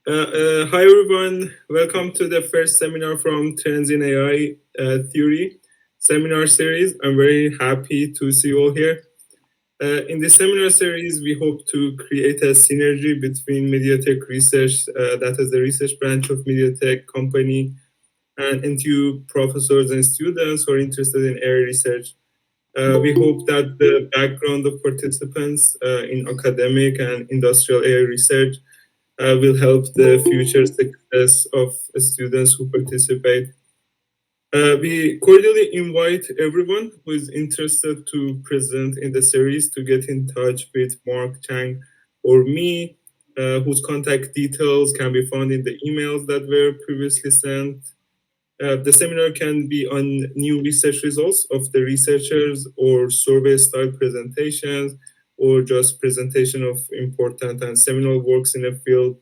Hi everyone, welcome to the first seminar from Trends in AI Theory seminar series. I'm very happy to see you all here. In this seminar series, we hope to create a synergy between MediaTek Research, that is the research branch of MediaTek company, and NTU professors and students who are interested in AI research. We hope that the background of participants in academic and industrial AI research will help the future success of students who participate. We cordially invite everyone who is interested to present in the series to get in touch with Mark Chang or me, whose contact details can be found in the emails that were previously sent. The seminar can be on new research results of the researchers or survey-style presentations, or just presentation of important and seminal works in the field.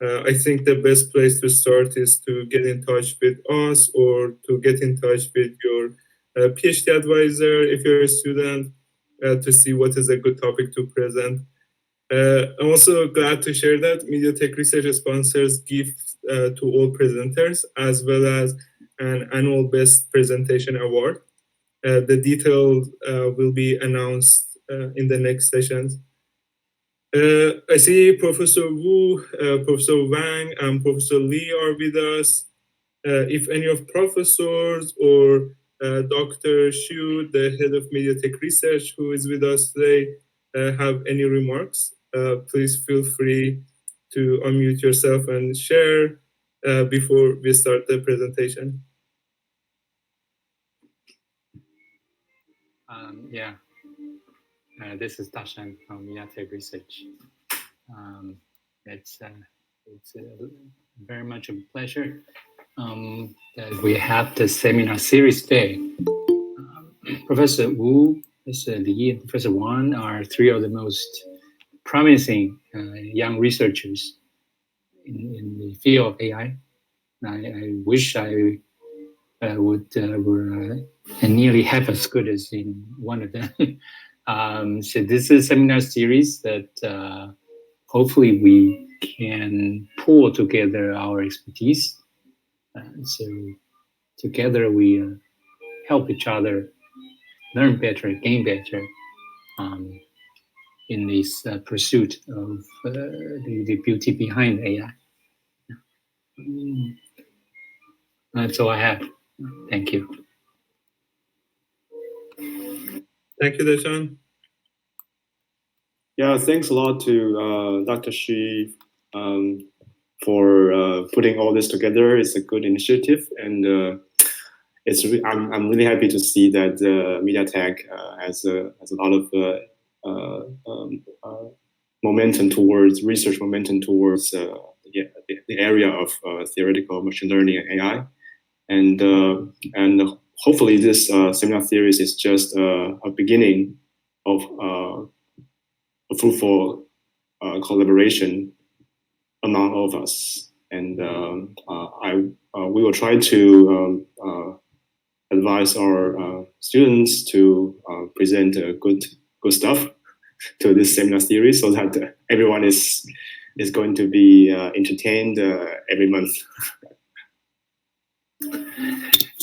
I think the best place to start is to get in touch with us or to get in touch with your PhD advisor if you're a student to see what is a good topic to present. I'm also glad to share that MediaTek Research sponsors gifts to all presenters, as well as an annual Best Presentation Award. The details will be announced in the next sessions. I see Professor Wu, Professor Wang, and Professor Lee are with us. If any of professors or Dr. Xu, the head of MediaTek Research, who is with us today, have any remarks, please feel free to unmute yourself and share before we start the presentation. This is Dashan from MediaTek Research. It's very much a pleasure that we have the seminar series today. Professor Wu, Professor Li, and Professor Wang are three of the most promising young researchers in the field of AI. I wish I would were nearly half as good as in one of them. So this is a seminar series that hopefully we can pull together our expertise. So together we help each other learn better, gain better in this pursuit of the beauty behind AI. That's all I have. Thank you. Thank you, Dashan. Yeah, thanks a lot to Dr. Xu for putting all this together. It's a good initiative, and I'm really happy to see that MediaTek has a lot of momentum towards research, momentum towards the area of theoretical machine learning and AI, and hopefully this seminar series is just a beginning of a fruitful collaboration among all of us, and we will try to advise our students to present good stuff to this seminar series, so that everyone is going to be entertained every month.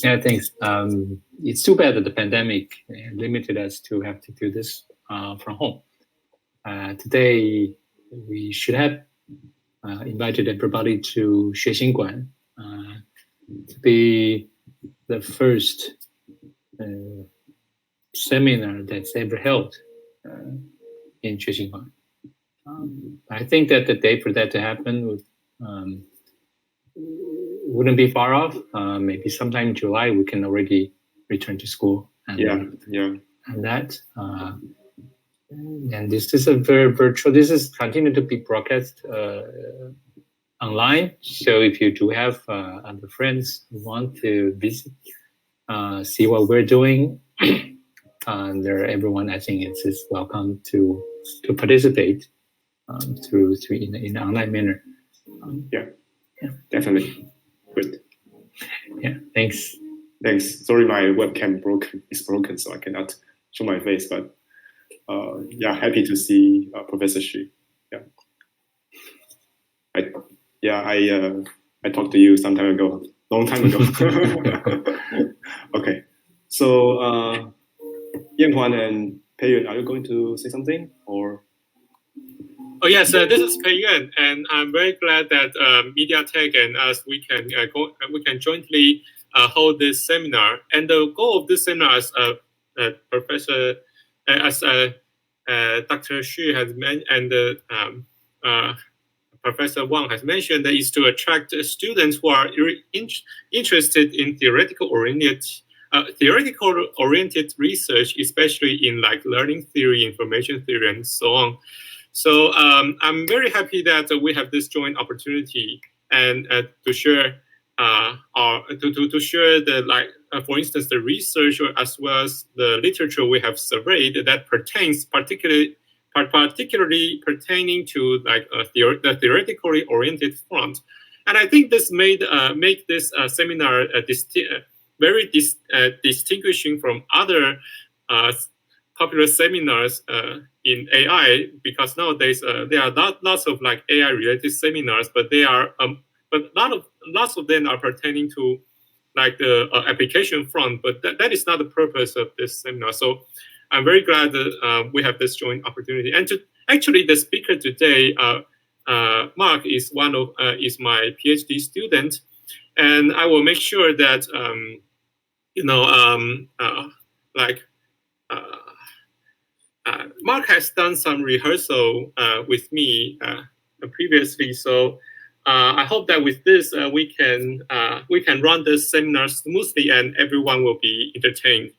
Yeah, thanks. It's too bad that the pandemic limited us to have to do this from home. Today, we should have invited everybody to Xuexingguan to be the first seminar that's ever held in Xuexingguan. I think that the day for that to happen wouldn't be far off. Maybe sometime in July we can already return to school. And that. And this is a very virtual. This is continuing to be broadcast online. So if you do have other friends who want to visit, see what we're doing, everyone I think is welcome to participate through in an online manner. Yeah, definitely. Good. Yeah, thanks. Sorry, my webcam is broken, so I cannot show my face, but happy to see Professor Xu. yeah, I talked to you some time ago, long time ago. Okay, so Yanhuan and Peiyuan, are you going to say something or? Oh yes, this is Peiyuan, and I'm very glad that MediaTek and us we can jointly hold this seminar. And the goal of this seminar, as Dr. Xu has mentioned, and Professor Wang has mentioned, that is to attract students who are interested in theoretical oriented research, especially in like learning theory, information theory, and so on. So I'm very happy that we have this joint opportunity and to share to share the for instance the research as well as the literature we have surveyed that pertains particularly pertaining to like the theoretically oriented front. And I think this make this seminar very distinguishing from other popular seminars in AI, because nowadays there are lots of like AI related seminars, but they are lots of them are pertaining to like the application front, but that is not the purpose of this seminar. So I'm very glad that we have this joint opportunity. And actually, the speaker today, Mark, is is my PhD student, and I will make sure that Mark has done some rehearsal with me previously, so I hope that with this we can run this seminar smoothly and everyone will be entertained.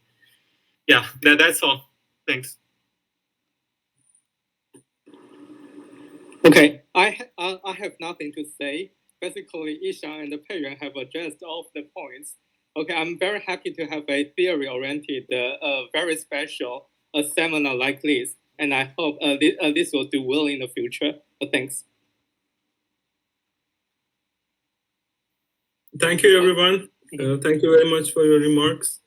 Yeah, that's all. Thanks. Okay, I have nothing to say. Basically, Ishan and Peiyuan have addressed all of the points. Okay, I'm very happy to have a theory-oriented, very special seminar like this, and I hope this will do well in the future. Thanks. Thank you, everyone. Thank you very much for your remarks.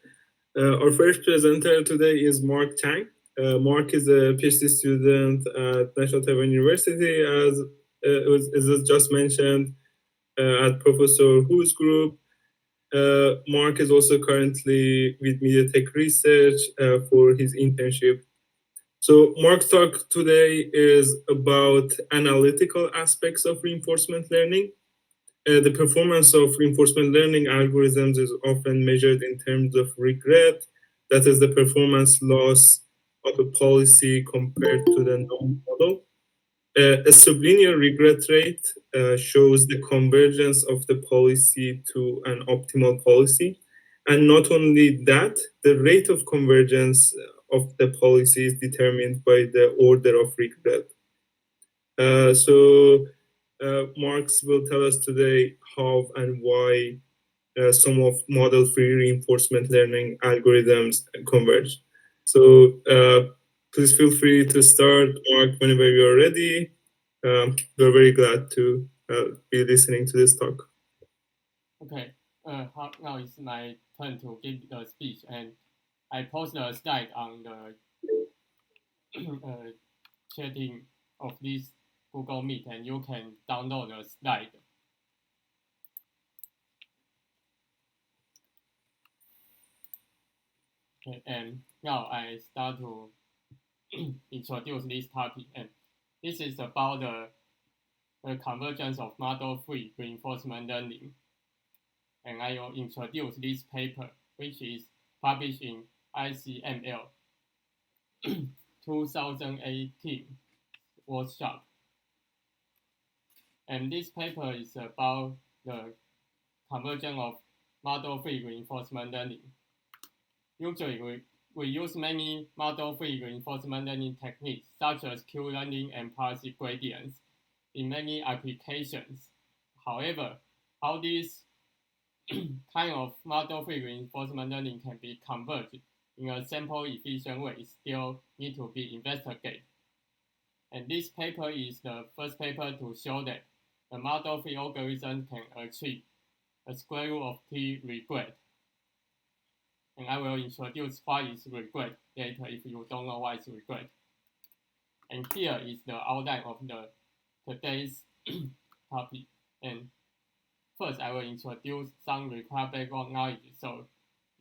Our first presenter today is Mark Chang. Mark is a PhD student at National Taiwan University, as was just mentioned, at Professor Hu's group. Mark is also currently with MediaTek Research for his internship. So Mark's talk today is about analytical aspects of reinforcement learning. The performance of reinforcement learning algorithms is often measured in terms of regret, that is the performance loss of a policy compared to the known model. A sublinear regret rate shows the convergence of the policy to an optimal policy. And not only that, the rate of convergence of the policy is determined by the order of regret. Marx will tell us today how and why some of model-free reinforcement learning algorithms converge. So please feel free to start, Mark, whenever you're ready. We're very glad to be listening to this talk. Okay, now it's my turn to give the speech, and I post the slide on the chatting of this Google Meet, and you can download the slide. Okay, and now I start to introduce this topic, and this is about the convergence of model-free reinforcement learning. And I will introduce this paper, which is published in ICML 2018 workshop. And this paper is about the convergence of model-free reinforcement learning. Usually, we use many model-free reinforcement learning techniques, such as Q-learning and policy gradients, in many applications. However, how this kind of model-free reinforcement learning can be converged in a sample-efficient way still need to be investigated. And this paper is the first paper to show that the model-free algorithm can achieve a square root of t regret. And I will introduce what is regret later if you don't know what is regret. And here is the outline of today's topic. And first, I will introduce some required background knowledge. So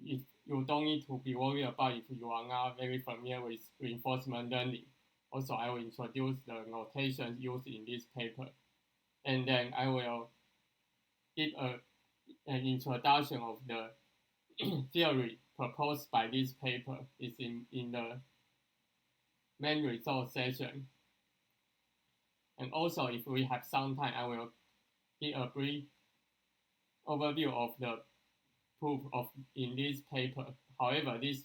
if you don't need to be worried about if you are not very familiar with reinforcement learning. Also, I will introduce the notations used in this paper. And then I will give an introduction of the theory proposed by this paper. It's in the main result section. And also, if we have some time, I will give a brief overview of the proof in this paper. However, this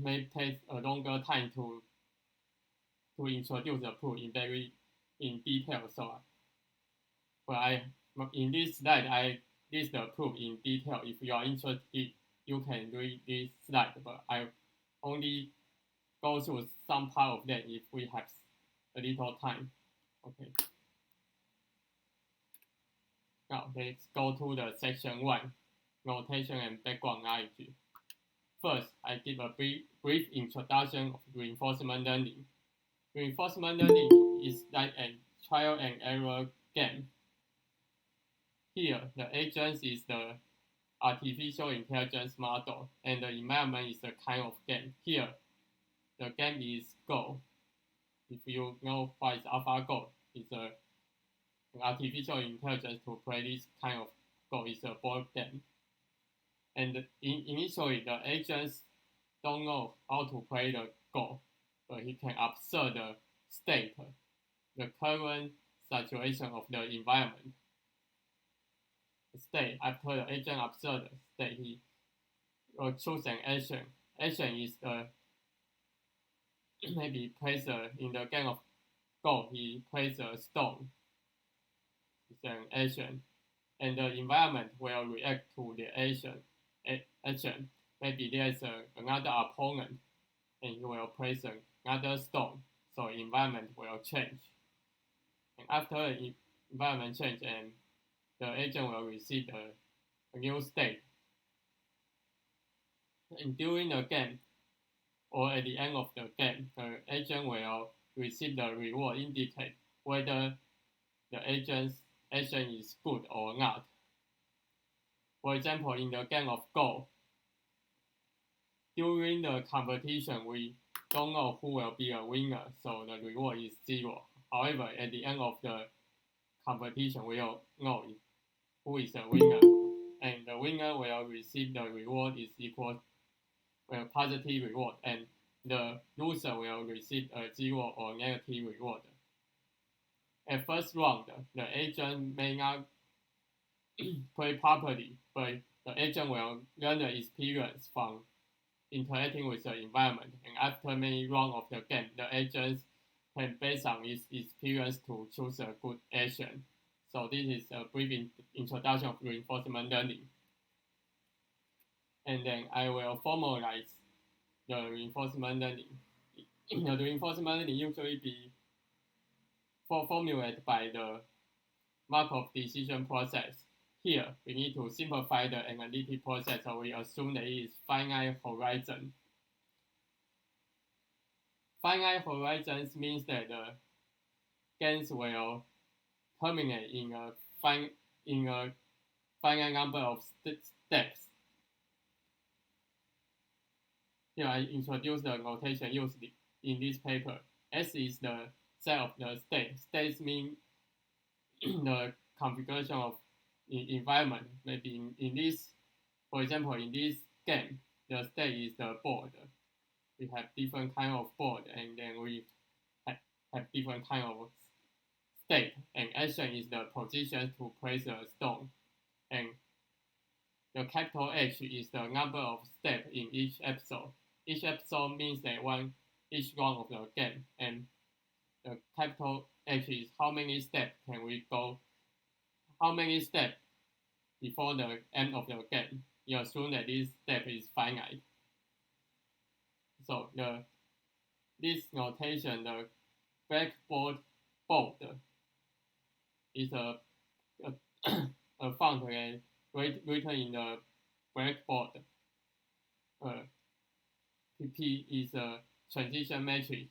may take a longer time to introduce the proof in detail. So, in this slide, I list the proof in detail. If you are interested, you can read this slide. But I only go through some part of that if we have a little time. Okay. Now let's go to the section 1, notation and background knowledge. First, I give a brief introduction of reinforcement learning. Reinforcement learning is like a trial and error game. Here, the agent is the artificial intelligence model, and the environment is a kind of game. Here, the game is Go. If you know what is AlphaGo, it's an artificial intelligence to play this kind of Go. It's a board game. And initially, the agents don't know how to play the Go, but he can observe the state, the current situation of the environment. The state, after the agent observes the state, he will choose an action. Action is the maybe place in the game of Go, he plays a stone. It's an action. And the environment will react to the action. Maybe there's another opponent, and he will place another stone. So environment will change. And after the environment change, and the agent will receive a new state. And during the game, or at the end of the game, the agent will receive the reward indicate whether the agent's action is good or not. For example, in the game of Go, during the competition, we don't know who will be a winner, so the reward is 0. However, at the end of the competition, we will know who is the winner, and the winner will receive the reward is equal to positive reward, and the loser will receive a 0 or negative reward. At first round, the agent may not play properly, but the agent will learn the experience from interacting with the environment, and after many rounds of the game, the agent can base on its experience to choose a good action. So this is a brief introduction of reinforcement learning. And then I will formalize the reinforcement learning. The reinforcement learning usually be formulated by the Markov decision process. Here, we need to simplify the analytic process, so we assume that it is finite horizon. Finite horizons means that the games will terminate in a finite number of steps. Here I introduce the notation used in this paper. S is the set of the state. States mean the configuration of environment. Maybe in this, for example, in this game, the state is the board. We have different kind of board, and then we have different kind of state. And action is the position to place a stone. And the capital H is the number of steps in each episode. Each episode means that each round of the game, and the capital H is how many steps can we go, how many steps before the end of the game. You assume that this step is finite. So this notation, the blackboard board, is a font written in the blackboard. PP is a transition matrix.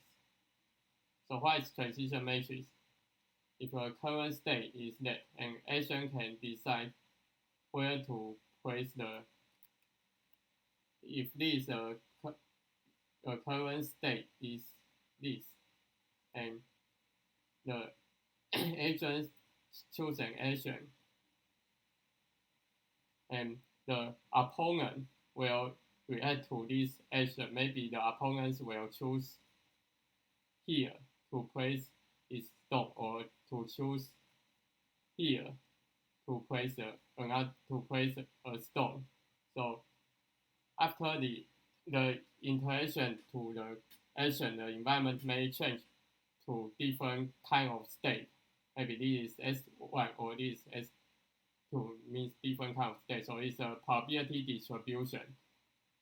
So what is transition matrix? if a current state is that, an agent can decide where to place if this a current state is this, and the agent choose an action, and the opponent will react to this action. Maybe the opponents will choose here to place its stone, or to choose here to place a stone. So after the interaction to the action, the environment may change to different kind of state. Maybe this is S1 or this is S2, means different kind of state. So it's a probability distribution.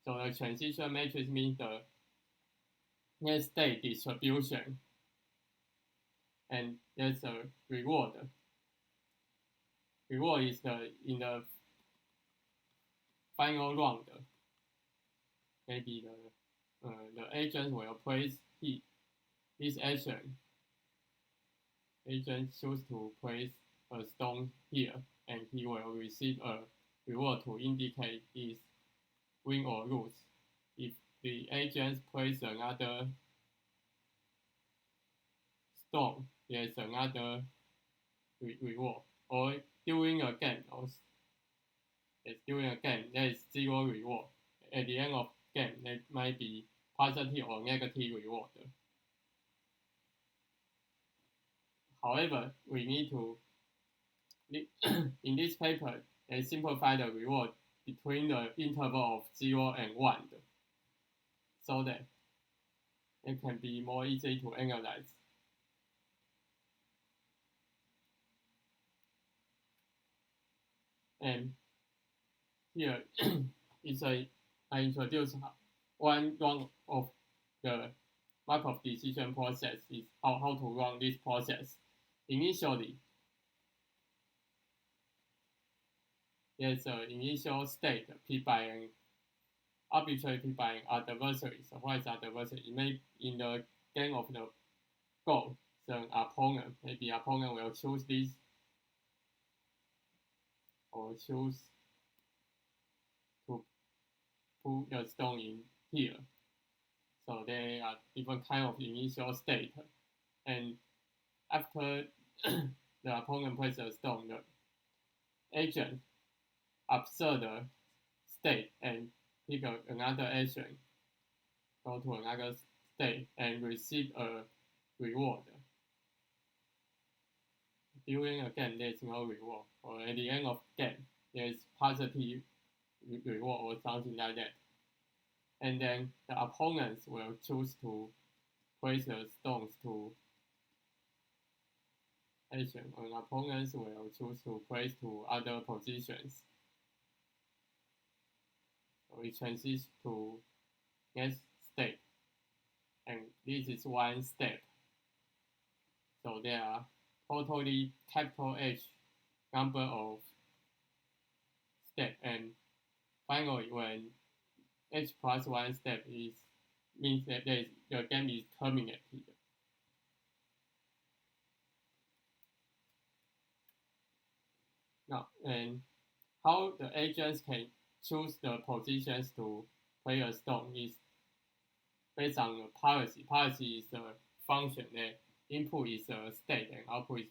So the transition matrix means the net state distribution, and there's a reward. Reward is in the final round. Maybe the agent will place this action. Agent choose to place a stone here, and he will receive a reward to indicate his win or lose. If the agent place another stone, there's another reward. Or during a game, there is 0 reward. At the end of game, there might be positive or negative reward. However, we need to, in this paper, they simplify the reward between the interval of 0 and 1, so that it can be more easy to analyze. And here is I introduce one of the Markov decision process, is how to run this process. Initially, there's an initial state P by an arbitrary P by an adversary. So what is adversary? It may in the game of the goal, the opponent, maybe opponent will choose this or choose to put the stone in here. So there are different kind of initial state, and after the opponent places a stone, the agent observe the state and pick another action, go to another state, and receive a reward. During a game, there's no reward, or at the end of game, there's positive reward or something like that. And then the opponents will choose to place the stones to action, and opponents will choose to place to other positions. So we transition to next state, and this is one step. So there are totally capital H number of steps, and finally, when H plus 1 step means that the game is terminated. Now, and how the agents can choose the positions to play a stone is based on the policy. Policy is a function that input is a state and output is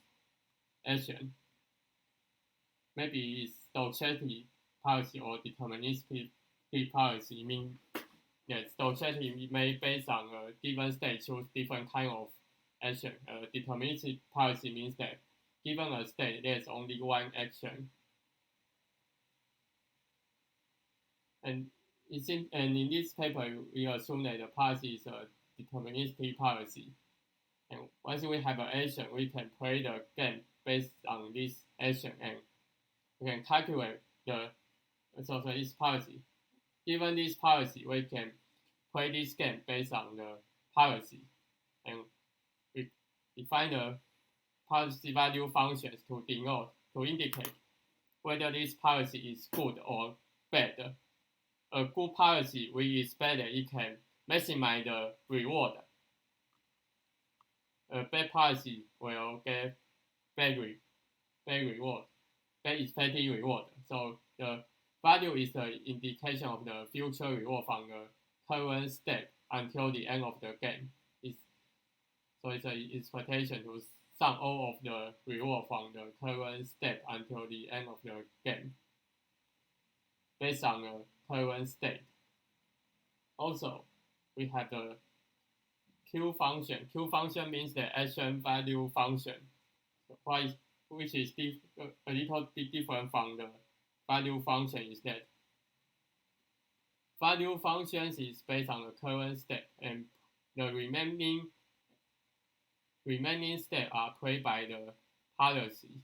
action. Maybe it's stochastic policy or deterministic policy, means that stochastic may based on a given state choose different kind of action. Deterministic policy means that given a state, there's only one action. And in this paper, we assume that the policy is a deterministic policy. And once we have an action, we can play the game based on this action, and we can calculate this policy. Given this policy, we can play this game based on the policy, and we define the policy value functions to indicate whether this policy is good or bad. A good policy, we expect that it can maximize the reward. A bad policy will get bad expected reward. So the value is the indication of the future reward from the current step until the end of the game. So it's an expectation to sum all of the reward from the current step until the end of the game based on the current state. Also, we have the Q function. Q function means the action value function, which is a little bit different from the value function is that value functions is based on the current state, and the remaining steps are played by the policy.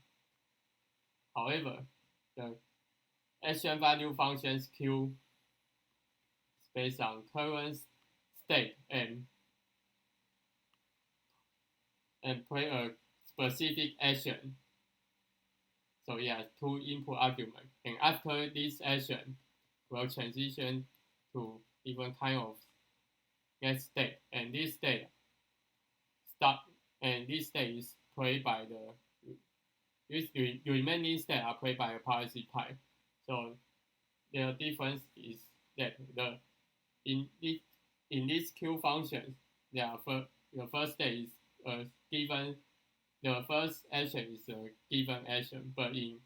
However, the action value functions Q is based on current state and play a specific action. So it has two input arguments, and after this action, will transition to different kind of next state, and this state is played by the remaining state are played by a policy type. So the difference is that in this Q function, the first state is given. The first action is a given action, but in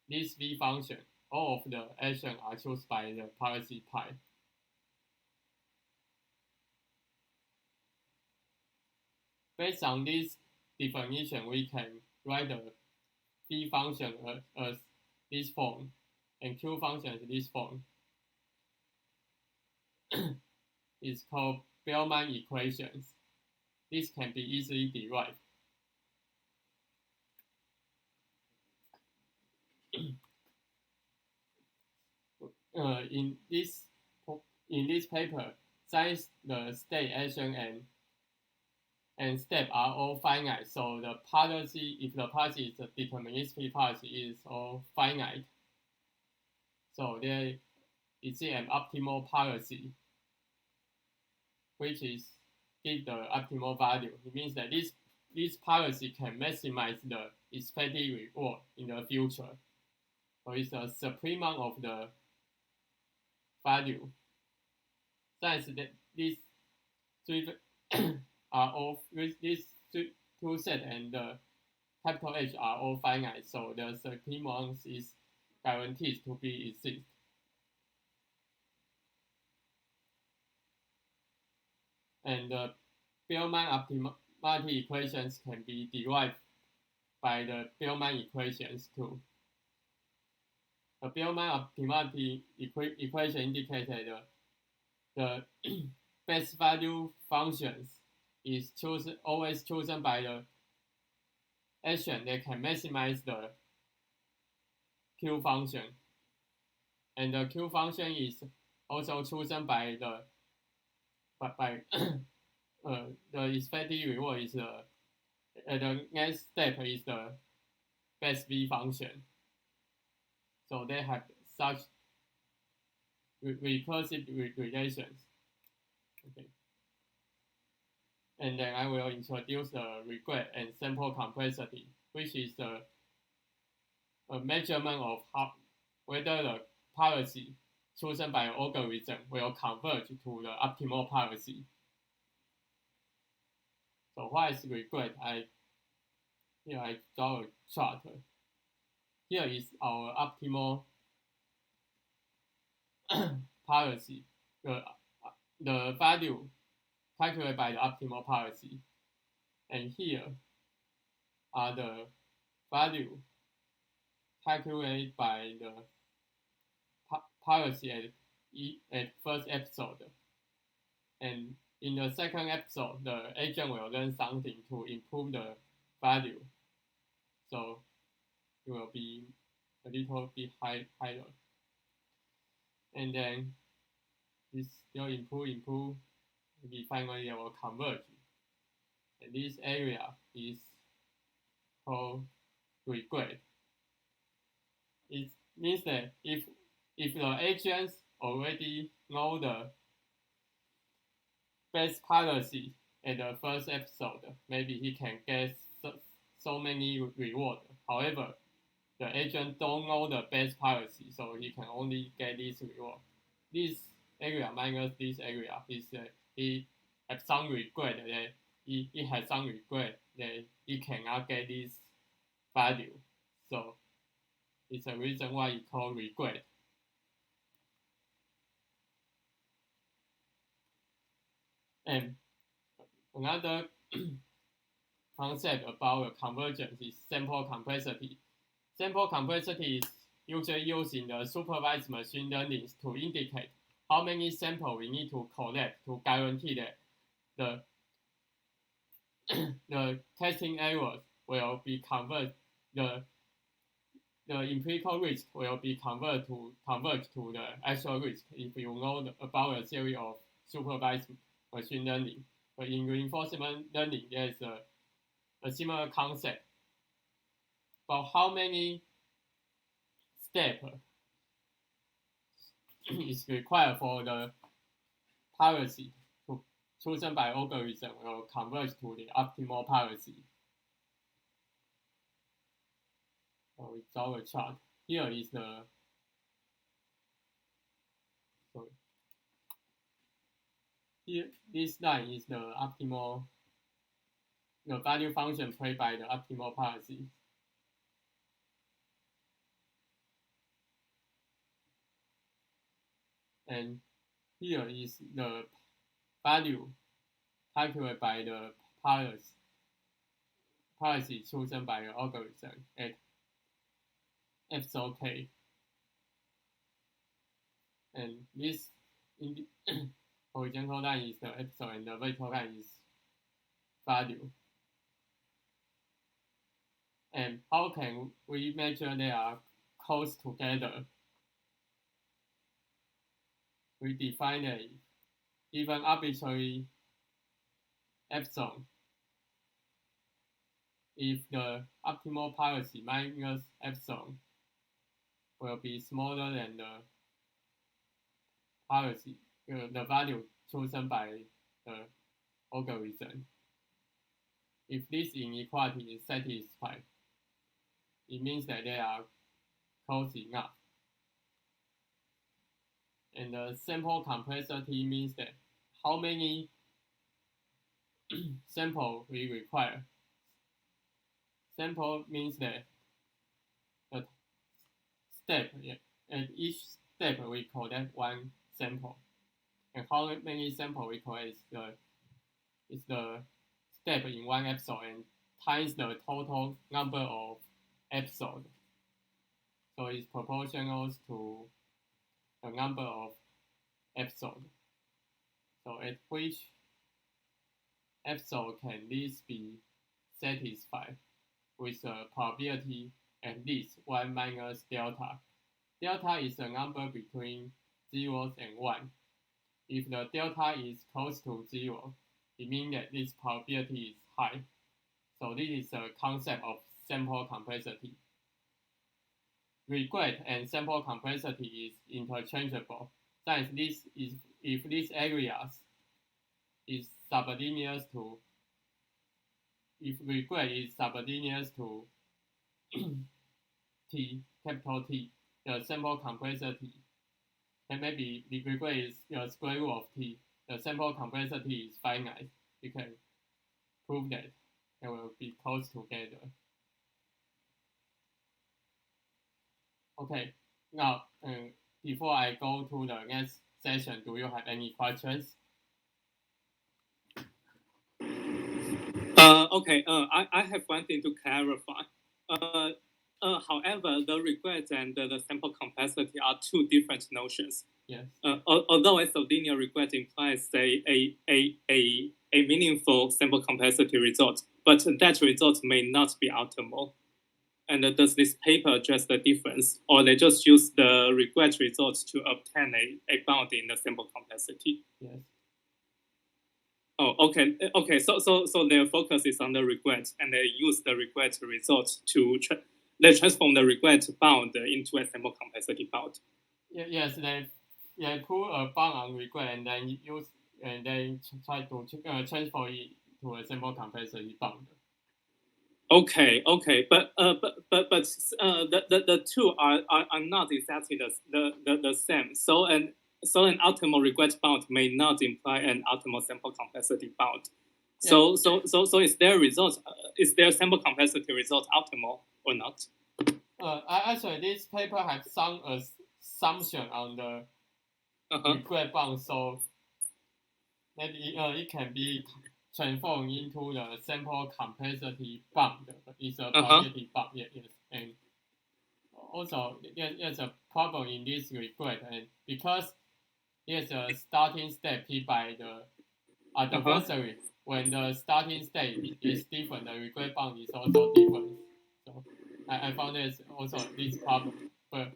this V function, all of the actions are chosen by the policy type. Based on this definition, we can write the V function as this form, and Q function as this form. It's called Bellman equations. This can be easily derived. In this paper, since the state, action, and step are all finite, so the policy, if the policy is a deterministic policy, is all finite. So there is an optimal policy, which is give the optimal value. It means that this policy can maximize the expected reward in the future. So it's a supremum of the value. Since these three are all, these two sets and the capital H are all finite, so the supremum is guaranteed to be exist. And the Bellman optimality equations can be derived by the Bellman equations too. The Bellman optimality equation indicates that the best value functions is always chosen by the action that can maximize the Q function, and the Q function is also chosen by the expected reward is the next step is the best V function. So they have such recursive relations. Okay. And then I will introduce the regret and sample complexity, which is a measurement of whether the policy chosen by an algorithm will converge to the optimal policy. So what is regret? Here I draw a chart. Here is our optimal policy, the value calculated by the optimal policy. And here are the value calculated by the policy at first episode. And in the second episode, the agent will learn something to improve the value. So it will be a little bit higher. And then this still improve, maybe finally it will converge. And this area is called regret. It means that if the agents already know the best policy at the first episode, maybe he can get so many reward. However, the agent don't know the base policy, so he can only get this reward. This area minus this area is he have some regret that he has some regret that he cannot get this value. So it's a reason why he called regret. And another concept about the convergence is sample complexity. Sample complexity is usually used in the supervised machine learning to indicate how many samples we need to collect to guarantee that the testing errors will be converted, the empirical risk will be converged to the actual risk if you know about a theory of supervised machine learning. But in reinforcement learning, there is a similar concept about how many steps is required for the policy chosen by algorithm will converge to the optimal policy. So we draw a chart. Here is this line is the optimal, the value function played by the optimal policy. And here is the value calculated by the policy chosen by the algorithm at FSOK. And this horizontal line is the epsilon and the vertical line is value. And how can we measure they are close together? We define a given arbitrary epsilon. If the optimal policy minus epsilon will be smaller than the policy, the value chosen by the algorithm. If this inequality is satisfied, it means that they are close enough. And the sample complexity means that how many samples we require. Sample means that the step, at each step we collect one sample. And how many samples we collect is the step in one episode and times the total number of episodes. So it's proportional to the number of episodes. So at which episode can this be satisfied with a probability at least 1 minus delta. Delta is a number between 0 and 1. If the delta is close to 0, it means that this probability is high. So this is a concept of sample complexity. Regret and sample complexity is interchangeable. Since if this area is subordinates to, if regret is subordinates to T, capital T, the sample complexity, and maybe the regret is the square root of T, the sample complexity is finite. You can prove that they will be close together. Okay, now before I go to the next session, do you have any questions? Okay, I have one thing to clarify. However, the regret and the sample complexity are two different notions. Yes. Although a linear regret implies a meaningful sample complexity result, but that result may not be optimal. And does this paper address the difference, or they just use the regret results to obtain a bound in the sample complexity? Yes. Oh, okay. Okay. So their focus is on the regret, and they use the regret result to they transform the regret bound into a sample complexity bound. Yes, they put a bound on regret and then use and then try to transfer it to a sample complexity bound. Okay, but the two are not exactly the same. So an optimal regret bound may not imply an optimal sample complexity bound. So is their sample complexity result optimal or not? Actually, this paper has some assumption on the regret bound, so maybe it can be transformed into the sample complexity bound. It's a probability bound, yes. And also, there's a problem in this regret, and because there's a starting state P by the adversary, when the starting state is different, the regret bound is also different. So I found there's also this problem, but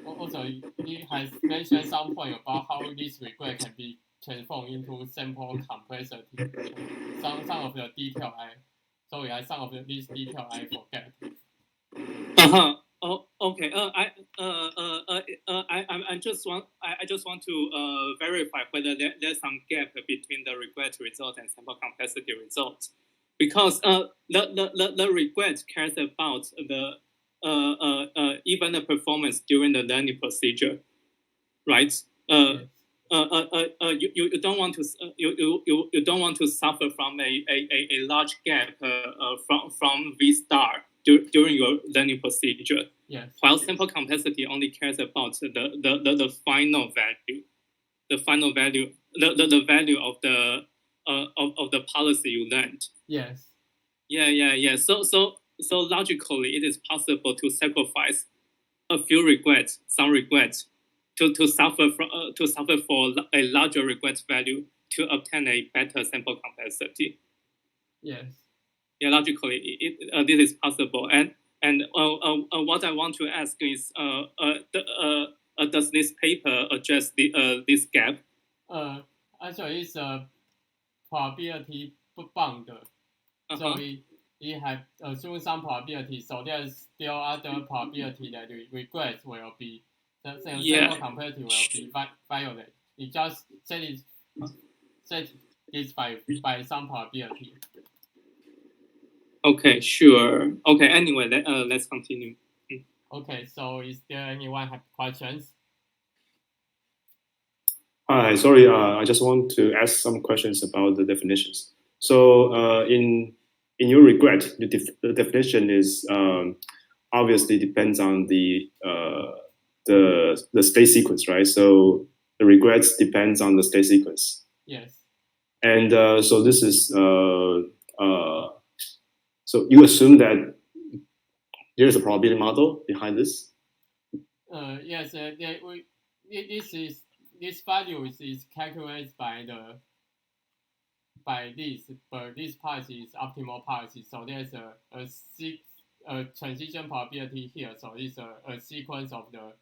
also it has mentioned some point about how this regret can be transformed into sample complexity. Some of the detail some of this detail I forget. Oh, okay. I just want to verify whether there's some gap between the regret result and sample complexity result, because the regret cares about the even the performance during the learning procedure, right? You don't want to you don't want to suffer from a large gap from V star during your learning procedure. Yes. While sample complexity only cares about the final value, the value of the policy you learned. Yes. Yeah. So logically, it is possible to sacrifice a few regrets, some regrets, to suffer for a larger regret value to obtain a better sample complexity. Yes. Yeah, logically, this is possible. And what I want to ask is, does this paper address this gap? Actually, it's a probability bound. So it has assumed some probability. So there's still other probability that the regrets will be the sample complexity will be violated. It just set this by some probability. Okay, sure. Okay, anyway, let's continue. Okay, so is there anyone have questions? Hi, sorry, I just want to ask some questions about the definitions. So in your regret, the definition is obviously depends on the state sequence, right? So the regrets depends on the state sequence. Yes. And so this is so you assume that there's a probability model behind this? Yes. This value is calculated by this, but this policy is optimal policy. So there's a transition probability here. So it's a sequence of the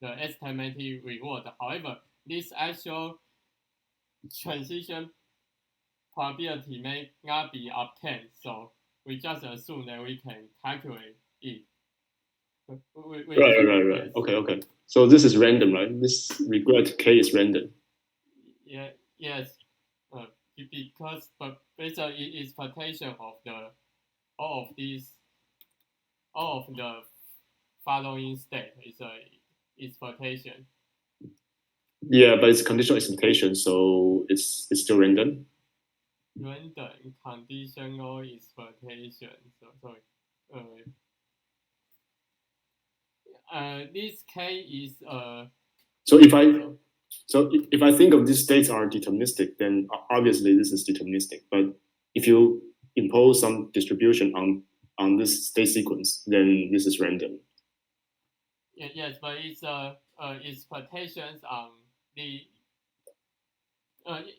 estimated reward. However, this actual transition probability may not be obtained. So we just assume that we can calculate it. Right. Yes. Okay. So this is random, right? This regret K is random. Yeah. Yes. Because based on expectation of all of the following state is a expectation. Yeah, but it's conditional expectation, so it's still random. Random conditional expectation. This K is So if I think of these states are deterministic, then obviously this is deterministic. But if you impose some distribution on this state sequence, then this is random. Yes, but it's expectations on the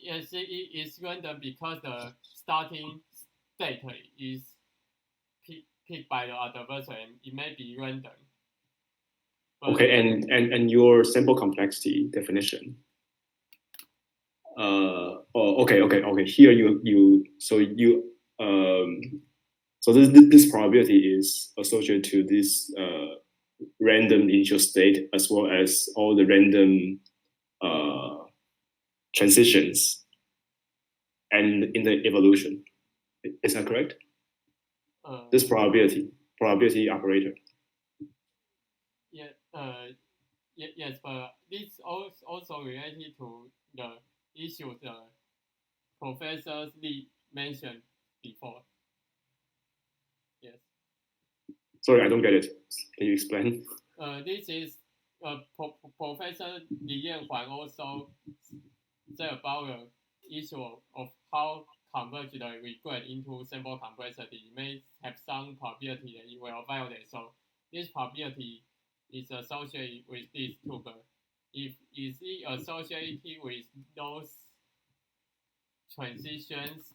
yes, it's random because the starting state is picked by the adversary. It may be random. Okay, and your sample complexity definition. Okay. Here so this probability is associated to this random initial state as well as all the random transitions and in the evolution. Is that correct? This probability operator. Yeah. Yes, but this also related to the issue the Professor Lee mentioned before. Yes. Sorry, I don't get it. Can you explain? This is Professor Li Yanhuan also said about the issue of how convert the regret into sample complexity may have some probability that it will violate. So this probability is associated with these two, but if is it associated with those transitions?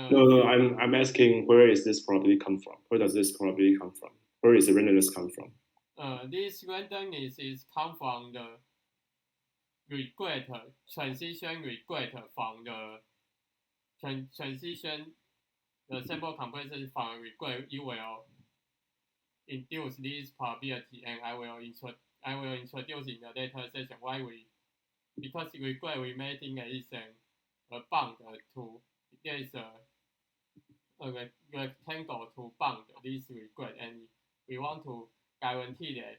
No, I'm asking where is this probability come from? Where does this probability come from? Where is the randomness come from? This randomness is come from the regret transition regret from the transition the sample complexity from regret. You will induce this probability, and I will introduce in the later session why because regret we may think that it's a bound to there is a rectangle to bound this regret, and we want to guarantee that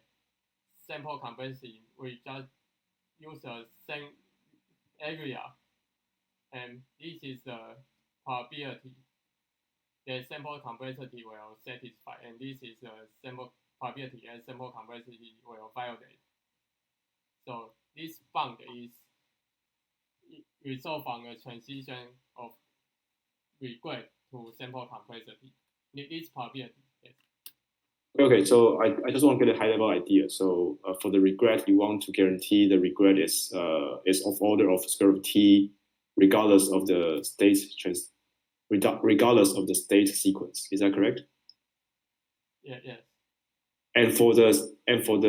sample complexity we just use the same area, and this is the probability the sample complexity will satisfy, and this is the sample probability and sample complexity will violate. So this bound is resolved from the transition of regret to sample complexity. This probability, yes. Okay, so I just want to get a high-level idea. So for the regret, you want to guarantee the regret is of order of square root t, regardless of the state regardless of the state sequence. Is that correct? Yeah. Yes. And for the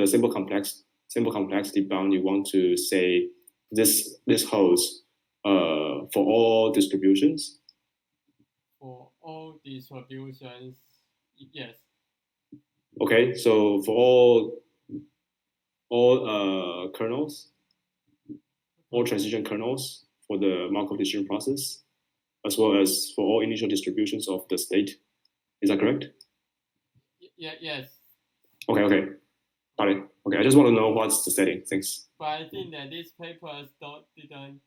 simple complexity bound, you want to say this holds for all distributions. For all distributions, yes. Okay, so for all kernels, all transition kernels for the Markov decision process, as well as for all initial distributions of the state. Is that correct? Yes. Okay. Got it. Okay, I just want to know what's the setting. Thanks. But I think that these papers didn't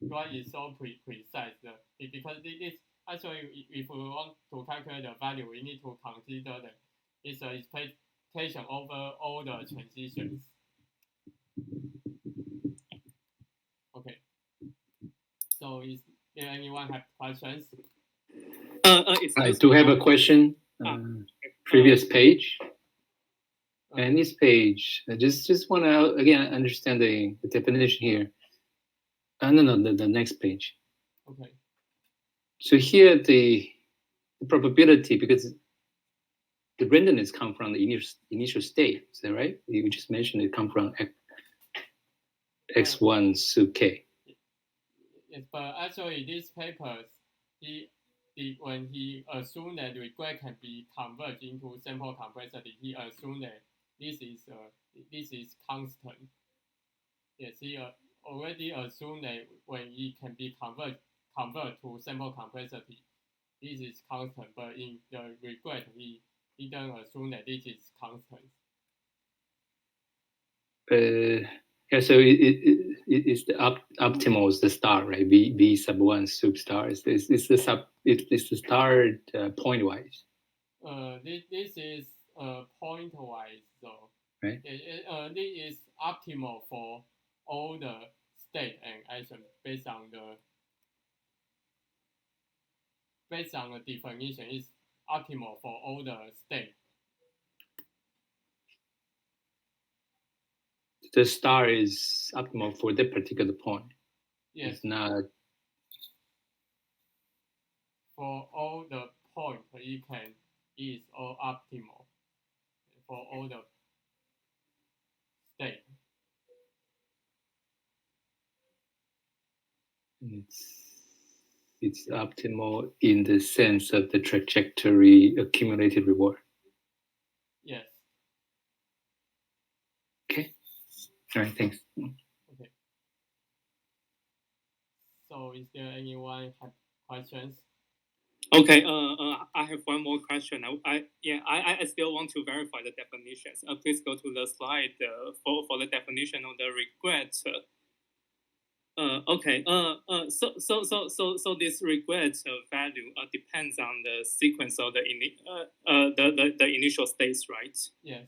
write it so precise because this actually, if we want to calculate the value, we need to consider that it's an expectation over all the transitions. Okay. So is there anyone have questions? I do have a question. Previous page. And this page, I just want to again understand the definition here. No, the next page. Okay. So here the probability, because the randomness come from the initial state, is that right? You just mentioned it come from x1 sub k. Yes, but actually these papers, when he assumed that regret can be converted into sample complexity, he assumed that this is constant. Yes, he already assumed that when it can be converted to sample complexity, this is constant. But in the regret, he didn't assume that this is constant. Yeah, so it's the optimal is the star, right? B sub 1 sub star. It's the star point-wise. This is point-wise, though. Right. This is optimal for all the state and action based on the definition. Is optimal for all the state. The star is optimal for that particular point. Yes. It's not for all the points. It is all optimal for all the state. It's optimal in the sense of the trajectory accumulated reward. Yes. Okay. All right, thanks. Okay. So is there anyone have questions? Okay, I have one more question. I still want to verify the definitions. Please go to the slide for the definition of the regret. Okay. So this regret value depends on the sequence of the initial states, right? Yes.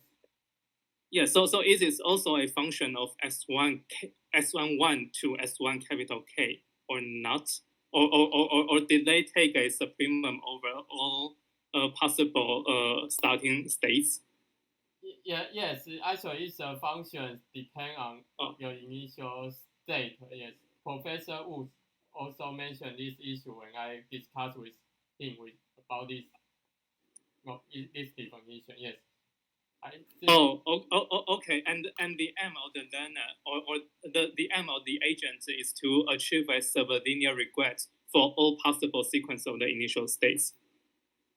Yeah. So it is also a function of S11 to S1 capital K or not? Or did they take a supremum over all possible starting states? Yeah, yes, actually it's a function depend on your initial state. Yes, Professor Wu also mentioned this issue when I discussed with him about this definition. Yes. Okay. And the aim of the learner or the aim of the agent is to achieve a sublinear regret for all possible sequence of the initial states.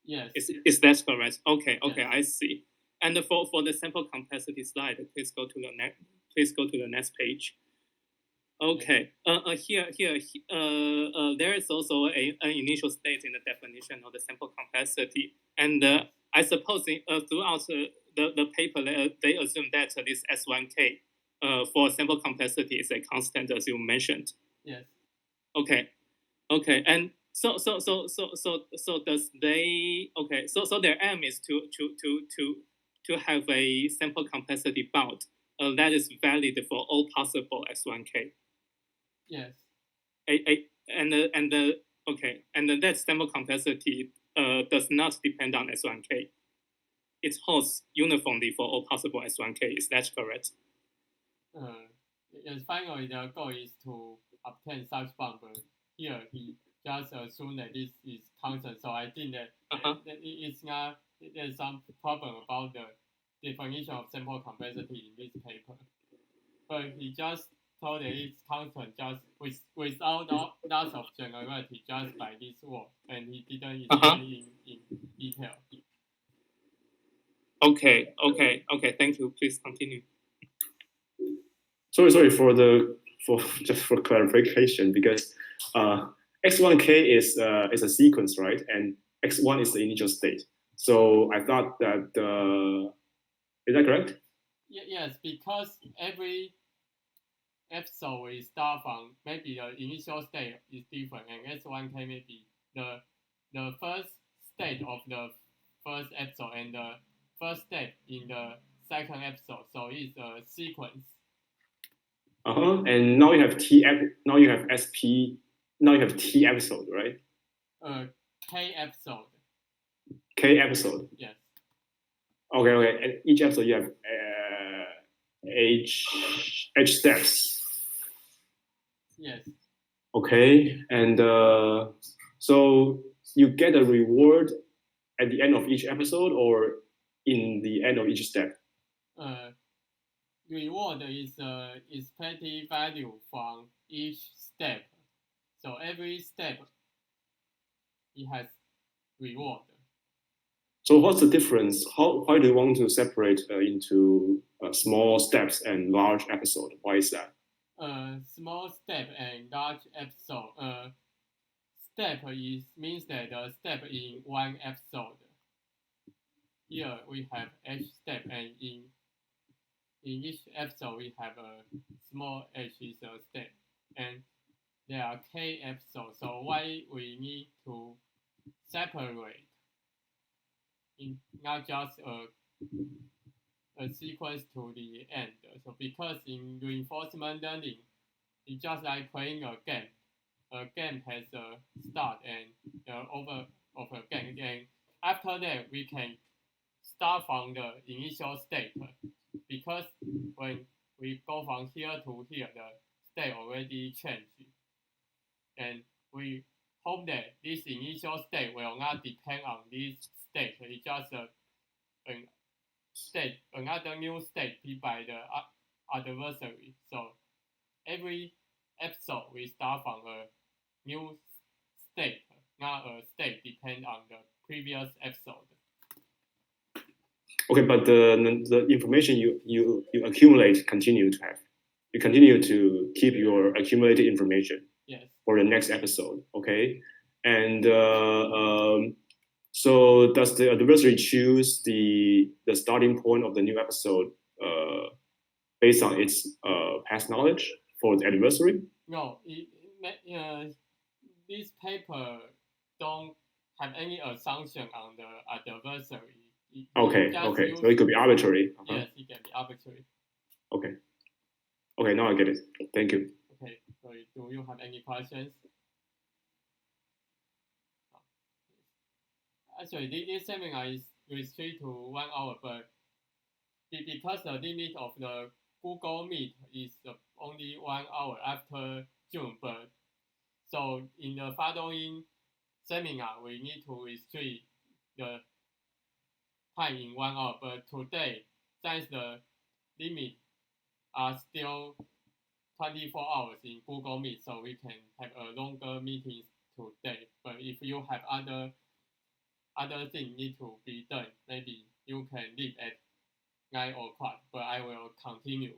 Yes. Is that correct? Okay. Yes. I see. And for the sample complexity slide, please go to the next page. Okay. Here, there is also an initial state in the definition of the sample complexity, and I suppose throughout the paper they assume that this S1K for sample complexity is a constant, as you mentioned. Yes. Okay. And so does they? Okay. So their aim is to have a sample complexity bound that is valid for all possible S1K. Yes. And that sample complexity does not depend on S1K. It holds uniformly for all possible S1K. Is that correct? Yes. Finally, the goal is to obtain such bound. But here he just assumed that this is constant. So I think that, that it's not. There's some problem about the definition of sample complexity in this paper. But he just told that it's constant just without lots of generality, just by this word, and he didn't explain in detail. Okay. Thank you. Please continue. Sorry for just for clarification, because X1K is a sequence, right? And X1 is the initial state. So I thought that is that correct? Yes, because every episode we start from maybe the initial state is different, and S1K maybe the first state of the first episode and the first step in the second episode. So it's a sequence. And now you have T. Now you have SP. Now you have T episode, right? K episode. K episode. Yes. Okay. And each episode you have H steps. Yes. Okay, and so you get a reward at the end of each episode or in the end of each step? Reward is expected value from each step. So every step it has reward. So what's the difference? Why do you want to separate into small steps and large episode? Why is that? Small step and large episode. Step means that the step in one episode. Here we have H step, and in each episode we have a small H is a step, and there are K episodes. So why we need to separate? In not just a sequence to the end. So because in reinforcement learning, it's just like playing a game. A game has a start and over of a game, and after that we can start from the initial state, because when we go from here to here, the state already changed, and we hope that this initial state will not depend on this state. It's just another new state by the adversary. So every episode we start from a new state, not a state depend on the previous episode. Okay, but the information you accumulate continue to have. You continue to keep your accumulated information. Yes. For the next episode, okay? And so does the adversary choose the starting point of the new episode based on its past knowledge for the adversary? No, this paper don't have any assumption on the adversary. Okay. So it could be arbitrary. Yes, it can be arbitrary. Okay, now I get it. Thank you. Okay, so do you have any questions? Actually, this seminar is restricted to 1 hour, but because the limit of the Google Meet is only 1 hour after June, but so in the following seminar, we need to restrict the time in 1 hour. But today, since the limit are still 24 hours in Google Meet, so we can have a longer meeting today. But if you have other things need to be done, maybe you can leave at 9 o'clock, but I will continue.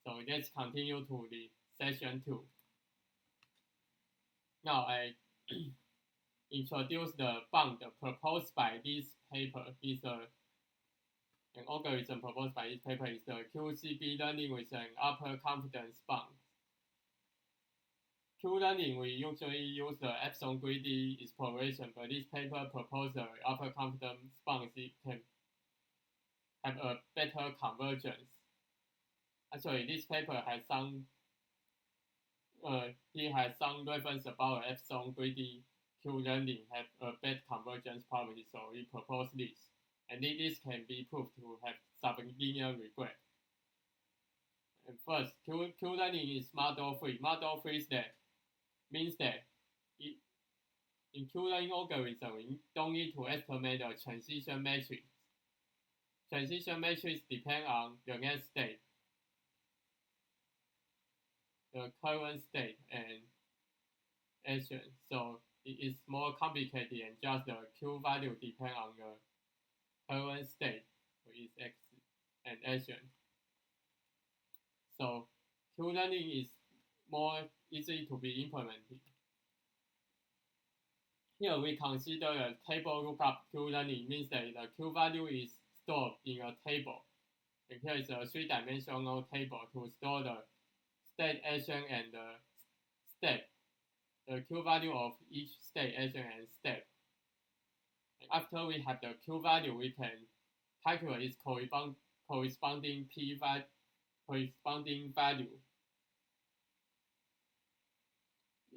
So let's continue to the session 2. Now I introduce the bound proposed by this paper. Is an algorithm proposed by this paper is the QCB learning with an upper confidence bound. Q-learning, we usually use the epsilon greedy exploration, but this paper proposes the upper confidence bound. It can have a better convergence. Actually, this paper has some reference about epsilon greedy Q-learning have a better convergence property, so we propose this. And this can be proved to have sublinear regret. And first, Q-learning is model-free. Model-free means that in Q-learning algorithm, we don't need to estimate the transition matrix. Transition matrix depend on the next state, the current state, and action. So it is more complicated, and just the Q value depend on the current state, which is X and action. So Q-learning is more easy to be implemented. Here we consider a table lookup Q-learning, means that the Q value is stored in a table. And here is a 3-dimensional table to store the state, action, and the step. The Q value of each state, action, and step. And after we have the Q value, we can calculate its corresponding value.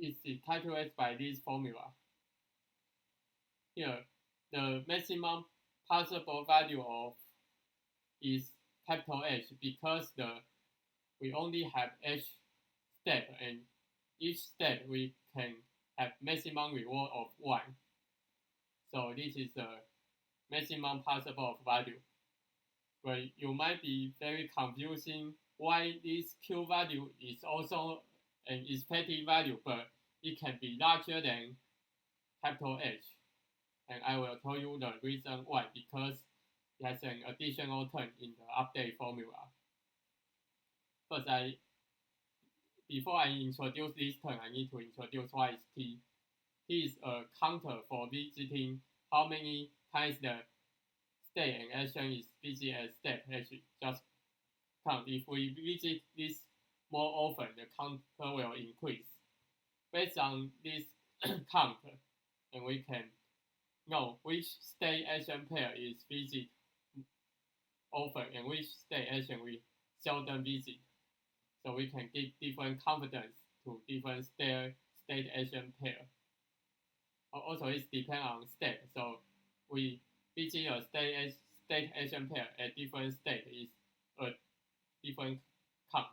It's calculated by this formula. Here, the maximum possible value of is capital H, because we only have H step, and each step we can have maximum reward of 1. So this is the maximum possible value. But you might be very confusing why this Q value is also an expected value, but it can be larger than capital H. And I will tell you the reason why, because it has an additional term in the update formula. First, before I introduce this term, I need to introduce what is T. T is a counter for visiting how many times the state and action is visited at step H. Just count. If we visit this more often, the counter will increase. Based on this counter, and we can know which state action pair is visited often and which state action we seldom visit. So we can give different confidence to different state action pair. Also, it depends on step. So we visit a state action pair at different state is a different count.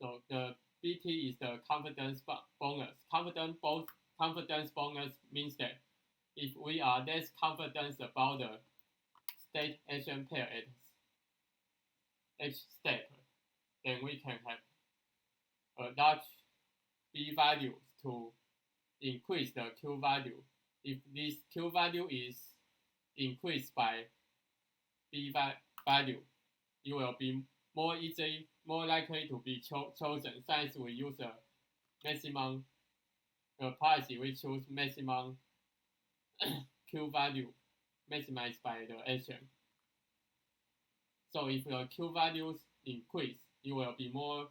So the BT is the confidence bonus. Confidence bonus means that if we are less confident about the state action pair at each step, then we can have a large B value to increase the Q value. If this Q value is increased by B value, it will be more likely to be chosen, since we use a maximum, the policy we choose maximum Q value maximized by the action. So if the Q values increase, it will be more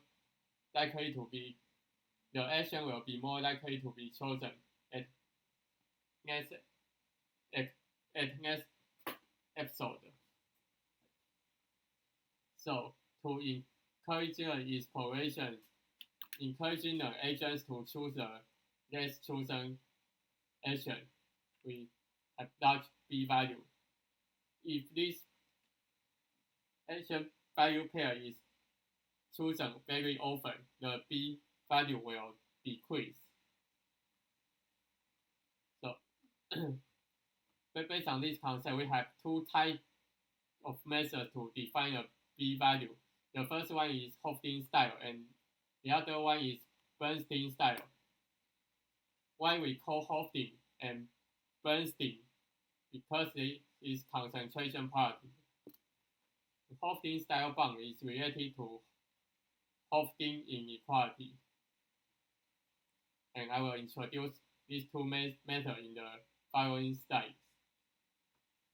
likely to be, the action will be more likely to be chosen at next episode. So to encourage the exploration, encouraging the agents to choose the less chosen action, we have large B value. If this action value pair is chosen very often, the B value will decrease. So based on this concept, we have two types of methods to define a B value. The first one is Hofstede style, and the other one is Bernstein style. Why we call Hofstede and Bernstein? Because it is concentration property. The Hofstede style bond is related to Hofstede inequality. And I will introduce these two methods in the following slides.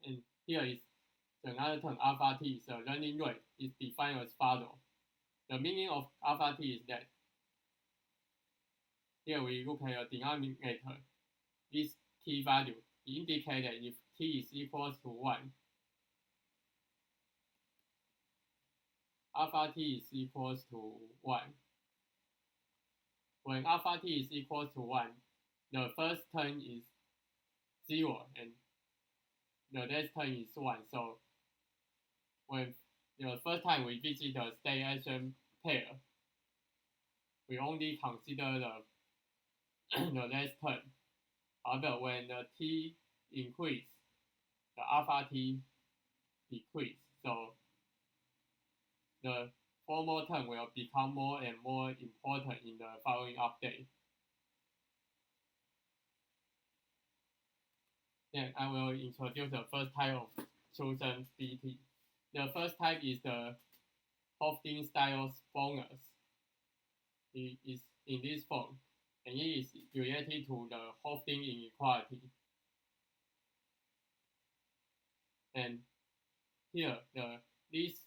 And here is another term, alpha t, is the learning rate, is defined as follows. The meaning of alpha t is that here we look at a denominator. This t value indicates that if t is equals to 1, alpha t is equals to 1. When alpha t is equals to 1, the first term is 0 and the last term is 1. So when the first time we visit the state action pair, we only consider the last term. However, when the t increase, the alpha t decrease. So the formal term will become more and more important in the following update. Then I will introduce the first type of chosen BT. The first type is the Hofstede style bonus. It is in this form, and it is related to the Hofstede inequality. And here, these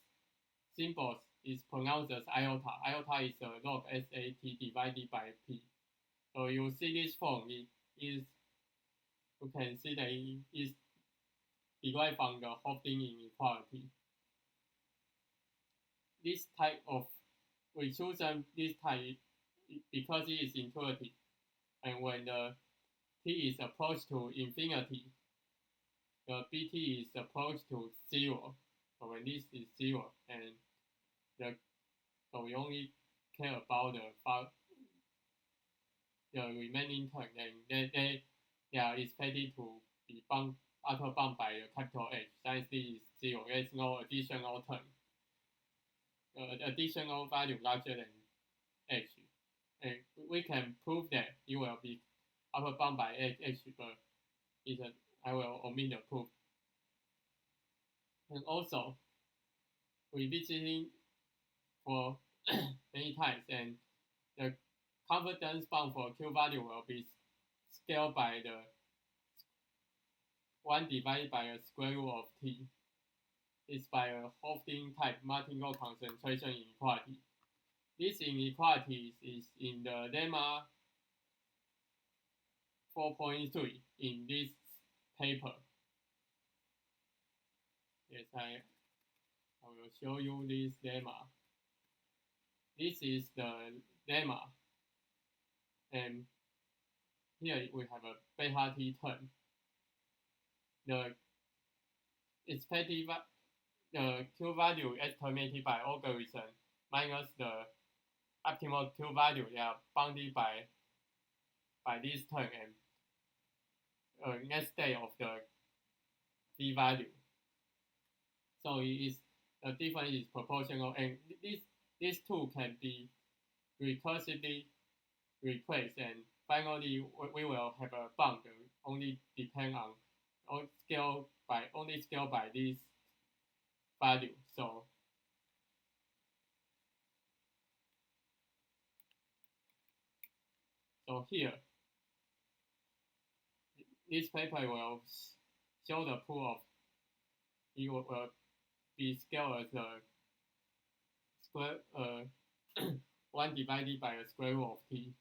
symbols is pronounced as iota. Iota is a log SAT divided by P. So you see this form, you can see that it is derived from the Hofstede inequality. This type of, we choose this type because it is intuitive. And when the t is approached to infinity, the bt is approached to 0. So when this is 0, and so we only care about the remaining term, and they are expected to be outer bound by a capital H. Since this is 0, there is no additional term. Additional value larger than H. And we can prove that it will be outer bound by H, but I will omit the proof. And also, we visiting for many times, and the confidence bound for Q value will be scaled by the 1 divided by the square root of t. It's by a Hofstede type multiple concentration inequality. This inequality is in the lemma 4.3 in this paper. Yes, I will show you this lemma. This is the lemma, and here we have a beta t term. The expected the Q value estimated by algorithm minus the optimal Q value, they are bounded by this term and next state of the p value. So the difference is proportional, and these two can be recursively replaced, and finally we will have a bound only depend on only scale by this value. So So here, this paper will show the proof of it will be scaled as a square 1 divided by the square root of t.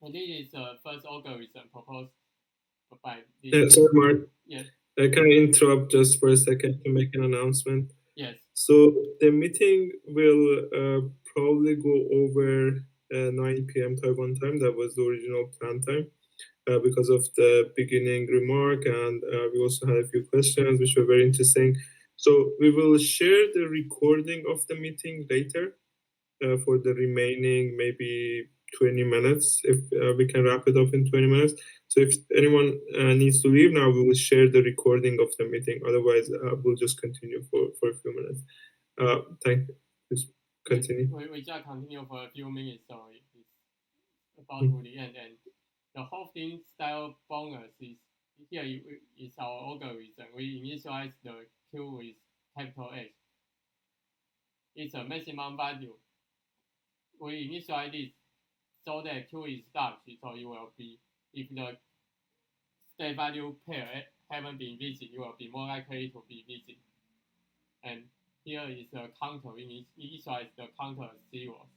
And this is the first algorithm proposed by this. Sorry, Mark. Yes. Can I interrupt just for a second to make an announcement? Yes. So the meeting will probably go over 9 p.m. Taiwan time. That was the original plan time. Because of the beginning remark, and we also had a few questions which were very interesting. So we will share the recording of the meeting later for the remaining maybe 20 minutes, if we can wrap it up in 20 minutes. So if anyone needs to leave now, we will share the recording of the meeting. Otherwise, we'll just continue for a few minutes. Thank you. Just continue. We just continue for a few minutes, so it's about to the end. And the Hofstede style bonus is here is our algorithm. We initialize the Q with capital H. It's a maximum value. We initialize this so that Q is large, so it will be, if the state value pair haven't been visited, it will be more likely to be visited. And here is the counter. We initialize the counter as zeros.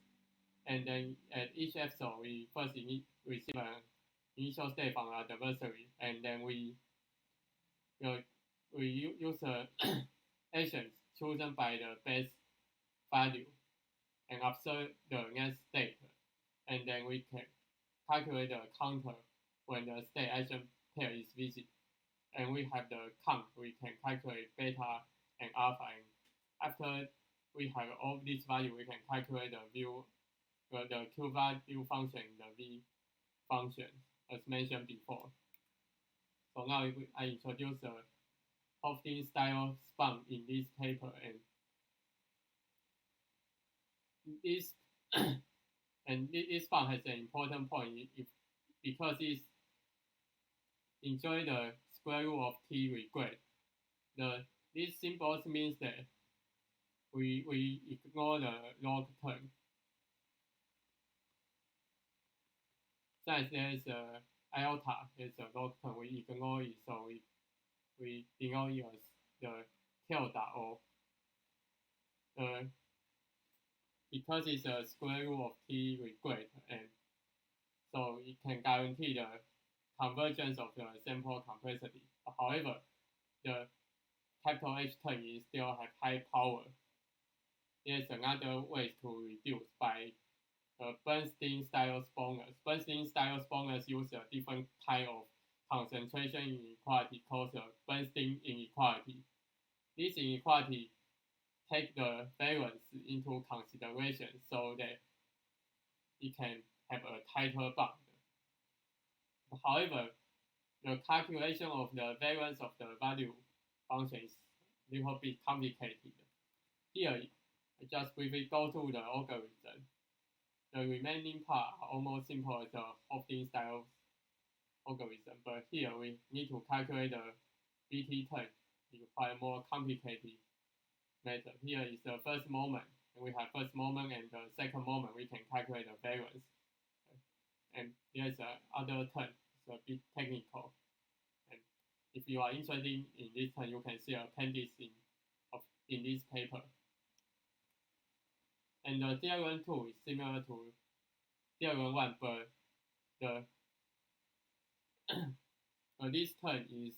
And then at each episode, we first receive an initial state from our adversary, and then we use actions chosen by the base value and observe the next state, and then we can calculate the counter when the state action pair is visited, and we have the count. We can calculate beta and alpha, and after we have all these values, we can calculate the Q value function, the V function, as mentioned before. So now I introduce the Hofstede style span in this paper, and this this span has an important point because it enjoy the square root of t regret. These symbols means that we ignore the log term. Since there is a iota, there's a log term, we ignore it, so we denote it as the tilde or because it's a square root of t regret, and so it can guarantee the convergence of the sample complexity. However, the capital H term still have high power. There's another way to reduce by Bernstein style bonus. Bernstein style bonus use a different kind of concentration inequality called the Bernstein inequality. This inequality take the variance into consideration so that it can have a tighter band. However, the calculation of the variance of the value function is a little bit complicated. Here, I just briefly go through the algorithm. The remaining part are almost simple as the Hofstede style algorithm, but here we need to calculate the BT term. It requires more complicated method. Here is the first moment, and we have first moment and the second moment. We can calculate the variance, and there's other term. It's a bit technical. And if you are interested in this term, you can see appendix in this paper. And the theorem 2 is similar to theorem 1, but this term is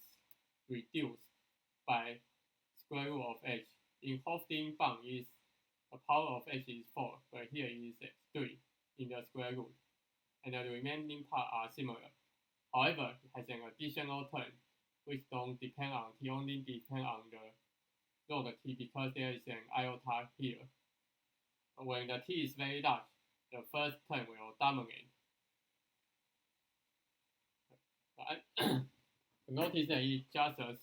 reduced by square root of h. In Hofstede band, the power of h is 4, but here it is 3 in the square root. And the remaining part are similar. However, it has an additional term which don't depend on t, only depend on the log t because there is an iota here. When the t is very large, the first term will dominate. Notice that it's just a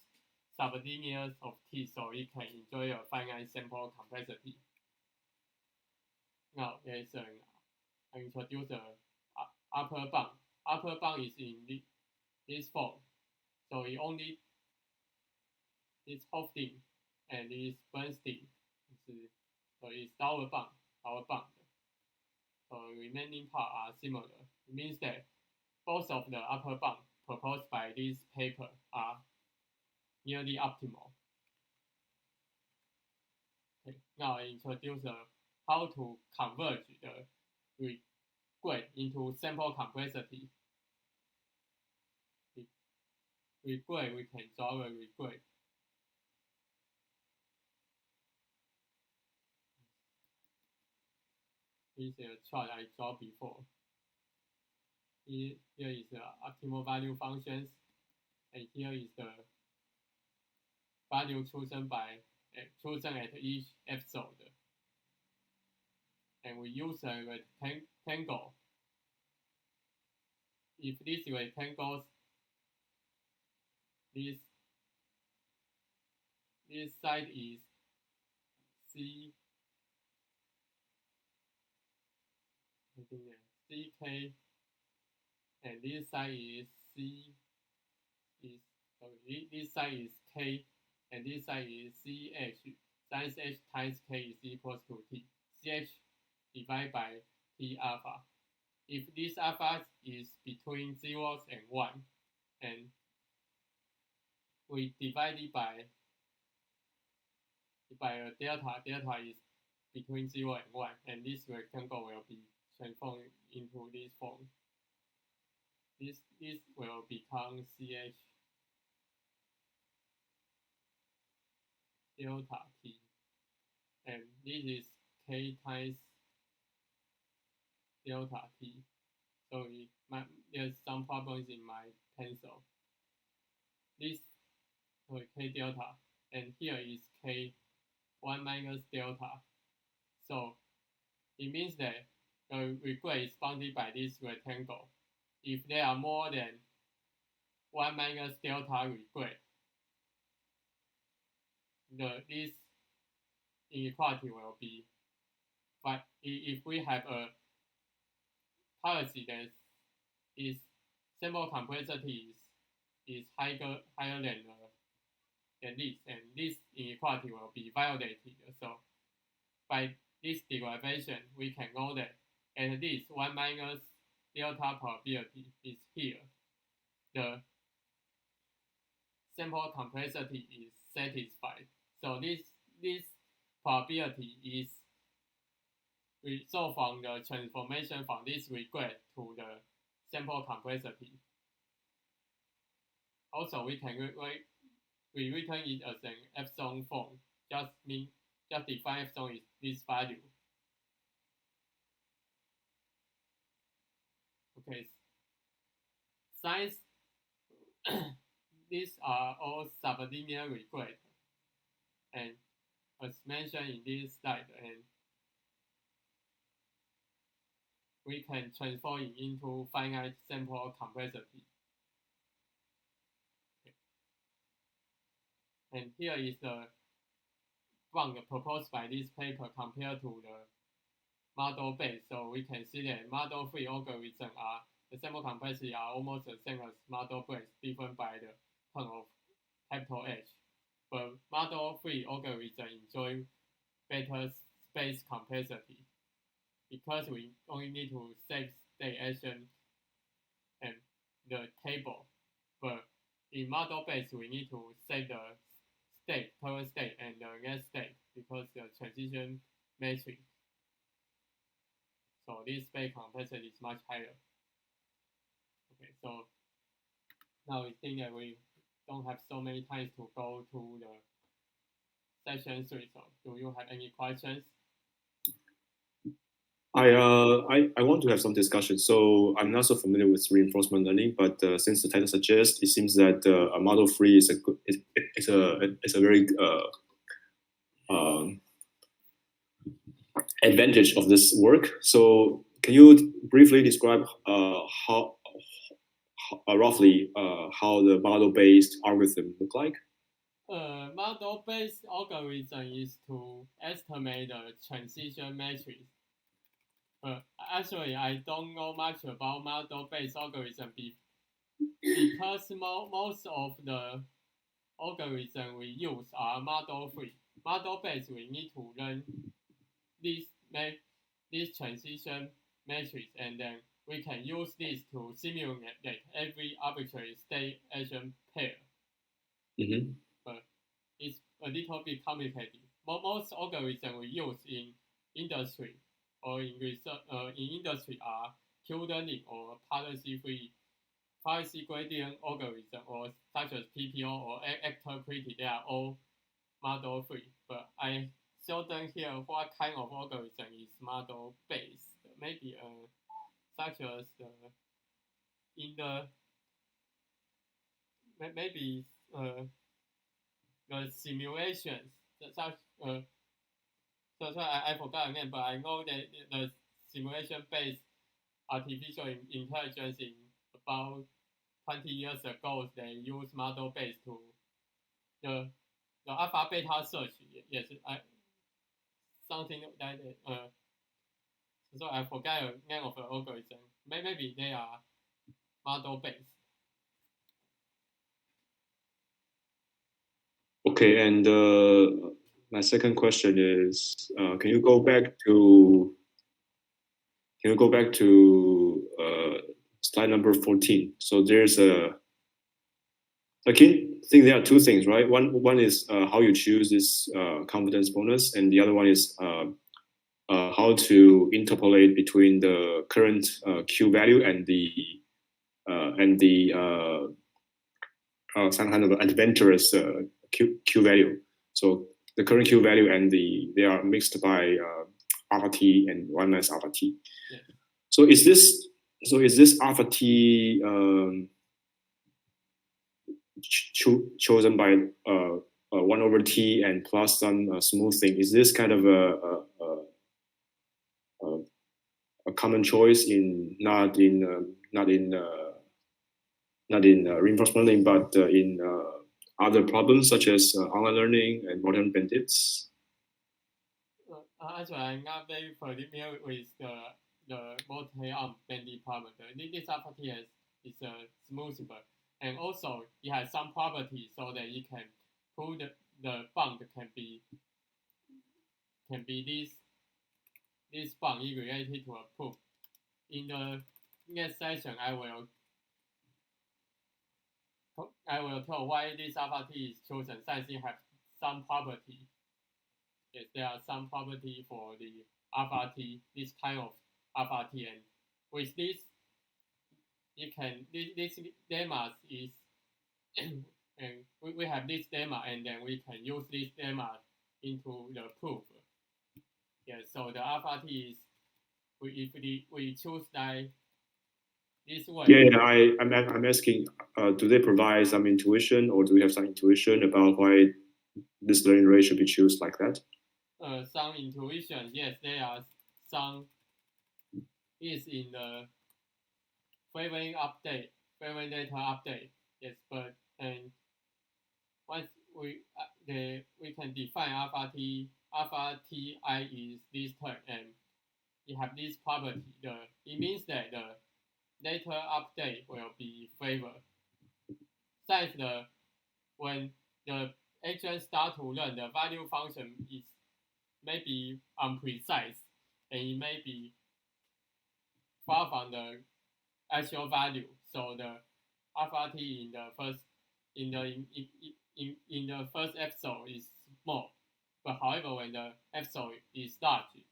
sublinear of t, so it can enjoy a finite sample complexity. Now there's I introduce the upper bound. Upper bound is in this form, so it only is Hofstede and is Bernstein. So it's lower bound. So the remaining part are similar. It means that both of the upper bound proposed by this paper are nearly optimal. Okay, now I introduce how to converge the regret into sample complexity. Regret, we can draw a regret. This is a chart I draw before. Here is the optimal value functions, and here is the value chosen at each episode. And we use a rectangle. If this rectangle, this side is C. CK, and this side is this side is K, and this side is CH. Since H times K is equals to T, CH divided by T alpha. If this alpha is between 0 and 1, and we divide it by a delta is between 0 and 1, and this rectangle will be transformed into this form. This will become CH delta T, and this is K times delta T. So there's some problems in my pencil. This K delta, and here is K 1 minus delta. So it means that the regret is bounded by this rectangle. If there are more than 1 minus delta regret, this inequality will be, but if we have a policy that is sample complexity is higher than this, and this inequality will be violated. So by this derivation, we can know that at least 1 minus delta probability is here. The sample complexity is satisfied. So this probability is resolved from the transformation from this regret to the sample complexity. Also, we can return it as an epsilon form. Just define epsilon is this value. Okay. Since these are all sublinear regret, and as mentioned in this slide, and we can transform it into finite sample complexity. Okay. And here is the bound proposed by this paper compared to the model base. So we can see that model free algorithm the sample complexity are almost the same as model base, different by the term of capital H. But model free algorithm enjoy better space complexity because we only need to save state action and the table. But in model base, we need to save the state, current state, and the next state because the transition matrix. So this space complexity is much higher. Okay, so now we think that we don't have so many times to go to the session 3. So do you have any questions? I want to have some discussion. So I'm not so familiar with reinforcement learning, but since the title suggests, it seems that a model free is a very advantage of this work. So can you briefly describe roughly how the model-based algorithm look like? Model-based algorithm is to estimate the transition matrix. Actually, I don't know much about model-based algorithm because most of the algorithm we use are model-free. Model-based, we need to learn this transition matrix, and then we can use this to simulate every arbitrary state agent pair. Mm-hmm. But it's a little bit complicated. Most algorithms we use in industry or in research in industry are Q-learning or policy gradient algorithm, or such as PPO or actor critic. They are all model free. But I seldom hear what kind of algorithm is model based. Maybe such as maybe the simulations. Such so I forgot again, but I know that the simulation based artificial intelligence in about 20 years ago, they use model based to the alpha beta search. Yes, something like that. So I forgot the name of the algorithm. Maybe they are model based. Okay, and my second question is, can you go back to slide number 14? So there's I think there are two things, right? One is how you choose this confidence bonus, and the other one is how to interpolate between the current Q value and the some kind of adventurous Q value. So the current Q value and they are mixed by alpha t and 1 minus alpha t. Yeah. So is this alpha t chosen by 1 over t and plus some smoothing? Is this kind of a common choice not in reinforcement learning, but in other problems such as online learning and modern bandits? Actually, I'm not very familiar with the multi-arm bandit problem. This alpha t is smoothable, and also it has some properties so that it can pull the bond can be this bond is related to a proof. In the next session, I will tell why this alpha t is chosen, since it has some property. Yes, there are some property for the alpha t, this kind of alpha t, and with this, this lemma is, and we have this lemma, and then we can use this lemma into the proof. Yeah, so the alpha t is, if we choose like this way. Yeah, I'm asking, do they provide some intuition, or do we have some intuition about why this learning rate should be chosen like that? Some intuition, yes, there are some is in the favoring data update, yes, but and once we can define alpha ti is this term, and it have this property. It means that the data update will be favored. Since when the agent start to learn, the value function is maybe unprecise, and it may be far from the actual value. So the alpha t in the first episode is small, but however, when the episode is large,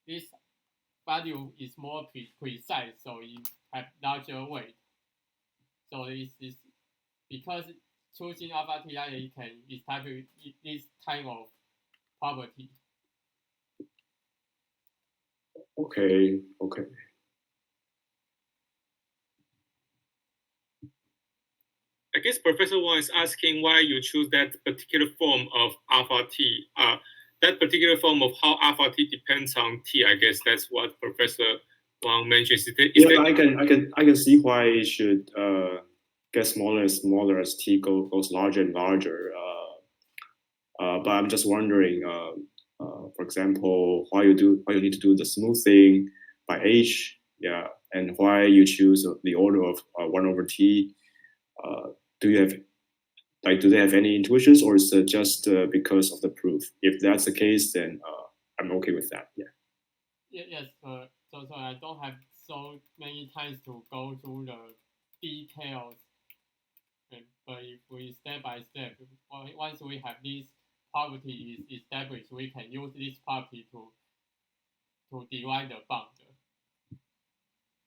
this value is more precise, so it has larger weight. So this because choosing alpha ti can establish this kind of property. Okay. I guess Professor Wang is asking why you choose that particular form of alpha t. That particular form of how alpha t depends on t. I guess that's what Professor Wang mentions. I can see why it should get smaller and smaller as t goes larger and larger. But I'm just wondering, for example, why you need to do the smoothing by h, yeah, and why you choose the order of 1 over t. Do they have any intuitions, or is it just because of the proof? If that's the case, then I'm okay with that. Yeah. Yes, so I don't have so many times to go through the details. But if we step by step, once we have this property is established, we can use this property to divide the bound.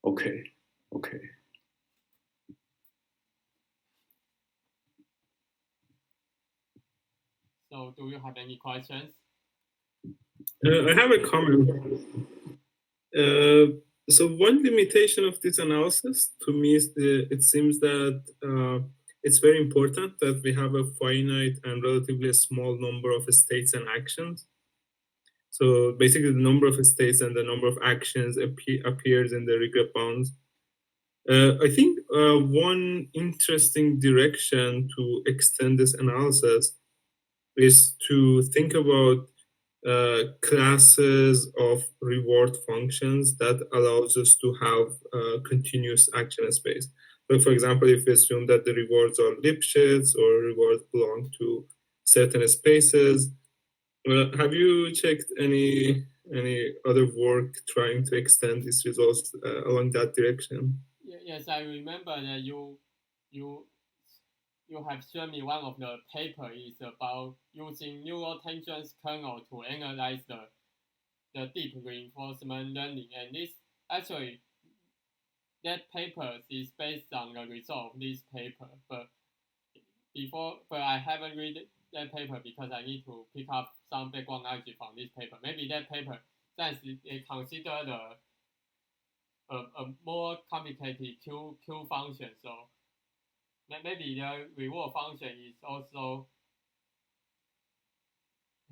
Okay. So do you have any questions? I have a comment. So one limitation of this analysis to me is it seems that it's very important that we have a finite and relatively small number of states and actions. So basically the number of states and the number of actions appears in the regret bounds. I think one interesting direction to extend this analysis is to think about classes of reward functions that allows us to have continuous action space. So for example, if we assume that the rewards are Lipschitz or rewards belong to certain spaces, have you checked any other work trying to extend these results along that direction? Yes, I remember that you have shown me one of the paper is about using neural tangents kernel to analyze the deep reinforcement learning, and this actually that paper is based on the result of this paper, but I haven't read that paper because I need to pick up some background knowledge from this paper. Maybe that paper since it consider a more complicated Q function, so maybe the reward function is also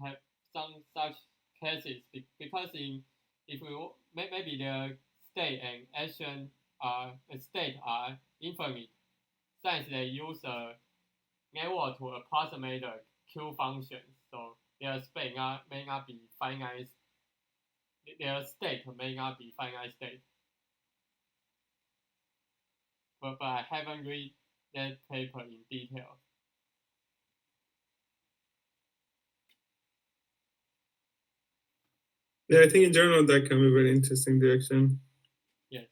have some such cases because maybe the state and action state are infinite since they use a network to approximate the Q function, so their space may not be finite. Their state may not be finite state. But I haven't read that paper in detail. Yeah, I think in general that can be a very interesting direction. Yes.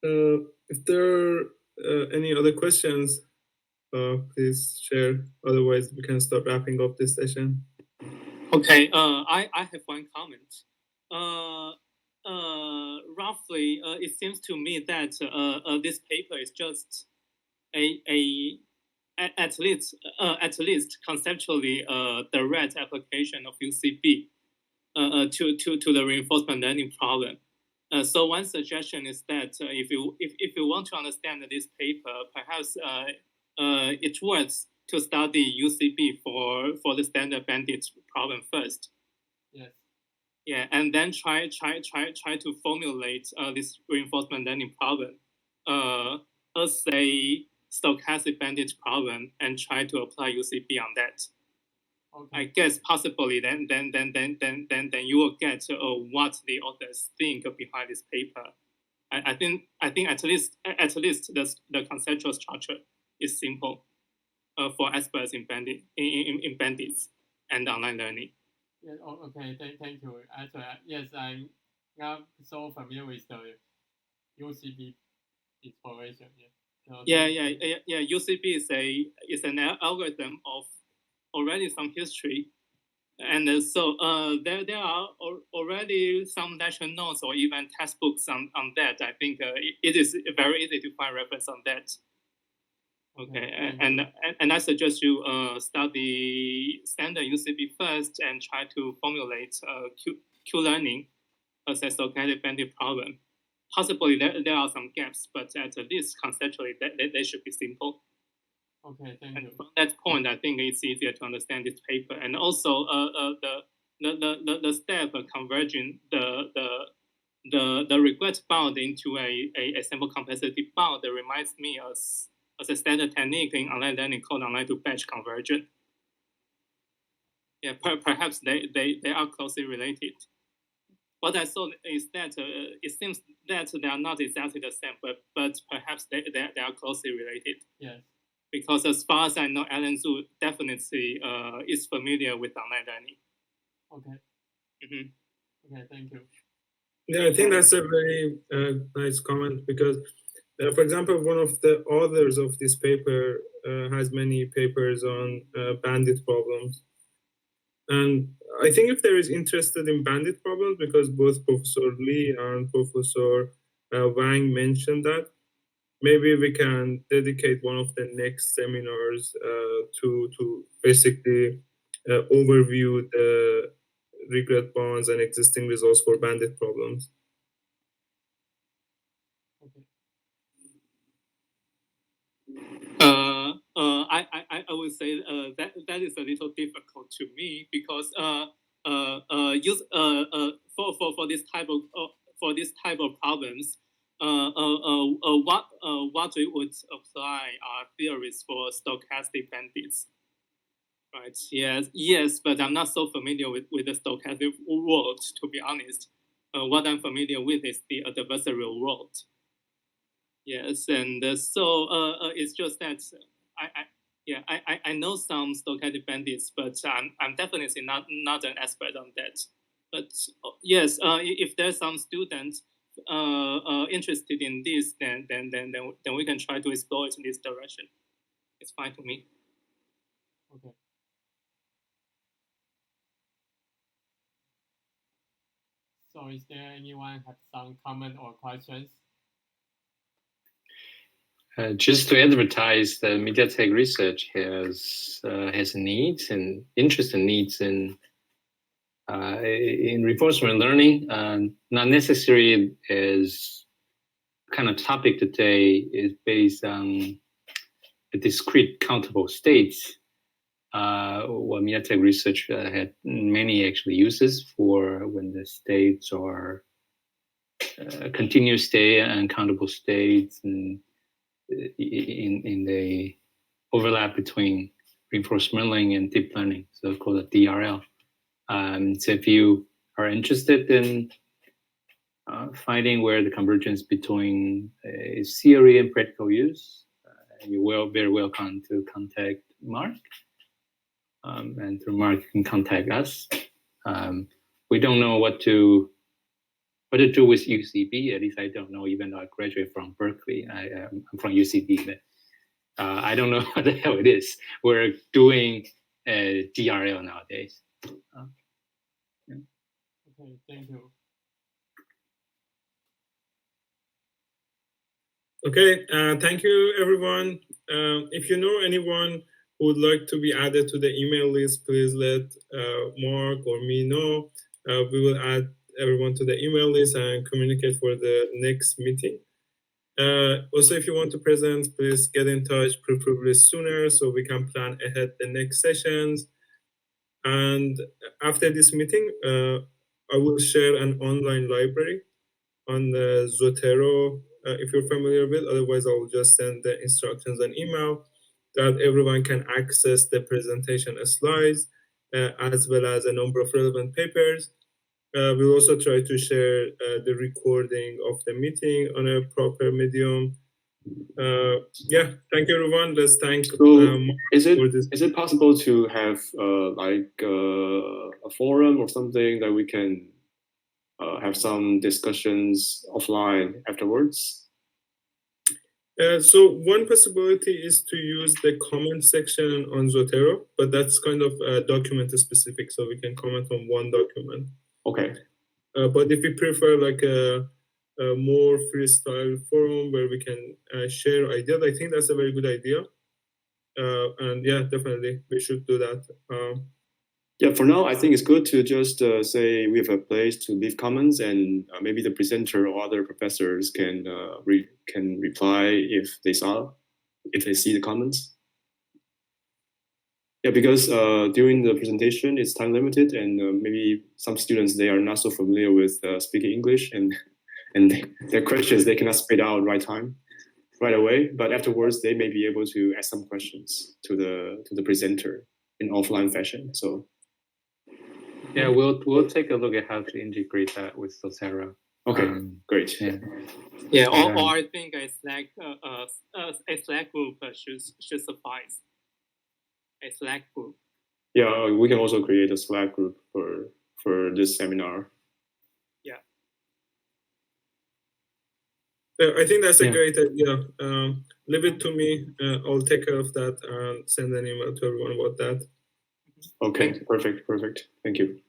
If there are any other questions, please share. Otherwise, we can start wrapping up this session. Okay, I have one comment. Roughly, it seems to me that this paper is just at least conceptually direct application of UCB to the reinforcement learning problem. So one suggestion is that if you want to understand this paper, perhaps it's worth to study UCB for the standard bandit problem first. Yes. Yeah, and then try to formulate this reinforcement learning problem as a stochastic bandit problem and try to apply UCB on that. Okay. I guess possibly then you will get what the authors think behind this paper. I think at least the conceptual structure is simple for experts in bandits and online learning. Yeah, okay, thank you. Actually, yes, I'm not so familiar with the UCB exploration. Yeah. Yeah. UCB is an algorithm of already some history, and so there are already some lecture notes or even textbooks on that. I think it is very easy to find reference on that. Okay, and I suggest you study standard UCB first and try to formulate Q-learning as a stochastic bandit problem. Possibly there are some gaps, but at least conceptually they should be simple. Okay, thank you. From that point, I think it's easier to understand this paper, and also the step converging the regret bound into a sample complexity bound reminds me as a standard technique in online learning called online to batch conversion. Yeah, perhaps they are closely related. What I saw is that it seems that they are not exactly the same, but perhaps they are closely related. Yes. Because as far as I know, Alan Zhu definitely is familiar with online learning. Okay. Mm-hmm. Okay, thank you. Yeah, I think that's a very nice comment because, for example, one of the authors of this paper has many papers on bandit problems. And I think if there is interested in bandit problems, because both Professor Lee and Professor Wang mentioned that, maybe we can dedicate one of the next seminars to basically overview the regret bonds and existing results for bandit problems. I would say that is a little difficult to me because for this type of problems, what we would apply are theories for stochastic bandits. Right. Yes, but I'm not so familiar with the stochastic world, to be honest. What I'm familiar with is the adversarial world. Yes, and so it's just that I know some stochastic bandits, but I'm definitely not an expert on that. But yes, if there's some students interested in this, then we can try to explore it in this direction. It's fine to me. Okay. So is there anyone have some comment or questions? Just to advertise, the MediaTek research has needs and interest and needs in reinforcement learning. Not necessarily as kind of topic today is based on the discrete countable states. Well, MediaTek research had many actually uses for when the states are continuous state and countable states, and in the overlap between reinforcement learning and deep learning, so called a DRL. So if you are interested in finding where the convergence between theory and practical use, you're very welcome to contact Mark. And through Mark, you can contact us. We don't know what to do with UCB. At least I don't know, even though I graduated from Berkeley. I'm from UCB, but I don't know what the hell it is. We're doing DRL nowadays. Yeah. Okay, thank you. Okay, thank you, everyone. If you know anyone who would like to be added to the email list, please let Mark or me know. We will add everyone to the email list and communicate for the next meeting. Also, if you want to present, please get in touch preferably sooner so we can plan ahead the next sessions. And after this meeting, I will share an online library on the Zotero, if you're familiar with. Otherwise, I will just send the instructions on email that everyone can access the presentation slides, as well as a number of relevant papers. We'll also try to share the recording of the meeting on a proper medium. Yeah, thank you, everyone. Let's thank. Is it possible to have a forum or something that we can have some discussions offline afterwards? So one possibility is to use the comment section on Zotero, but that's kind of document specific, so we can comment on one document. Okay. But if you prefer like a more freestyle forum where we can share ideas, I think that's a very good idea. And yeah, definitely we should do that. Yeah, for now, I think it's good to just say we have a place to leave comments, and maybe the presenter or other professors can reply if they see the comments. Yeah, because during the presentation, it's time limited, and maybe some students, they are not so familiar with speaking English, and their questions, they cannot spit out right away. But afterwards, they may be able to ask some questions to the presenter in offline fashion. So. Yeah, we'll take a look at how to integrate that with Zotero. Okay, great. Yeah, or I think a Slack group should suffice. A Slack group. Yeah, we can also create a Slack group for this seminar. Yeah. I think that's a Yeah. great idea. Leave it to me. I'll take care of that and send an email to everyone about that. Okay, perfect. Thank you.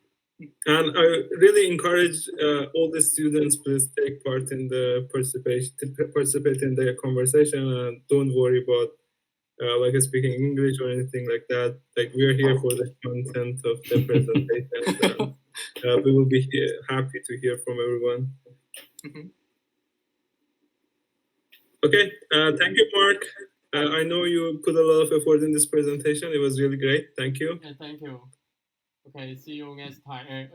And I really encourage all the students, please take part in the participate in the conversation, and don't worry about like speaking English or anything like that. Like, we are here for the content of the presentation. And, we will be happy to hear from everyone. Okay, thank you, Mark. I know you put a lot of effort in this presentation. It was really great. Thank you. Yeah, thank you. Okay, see you next time.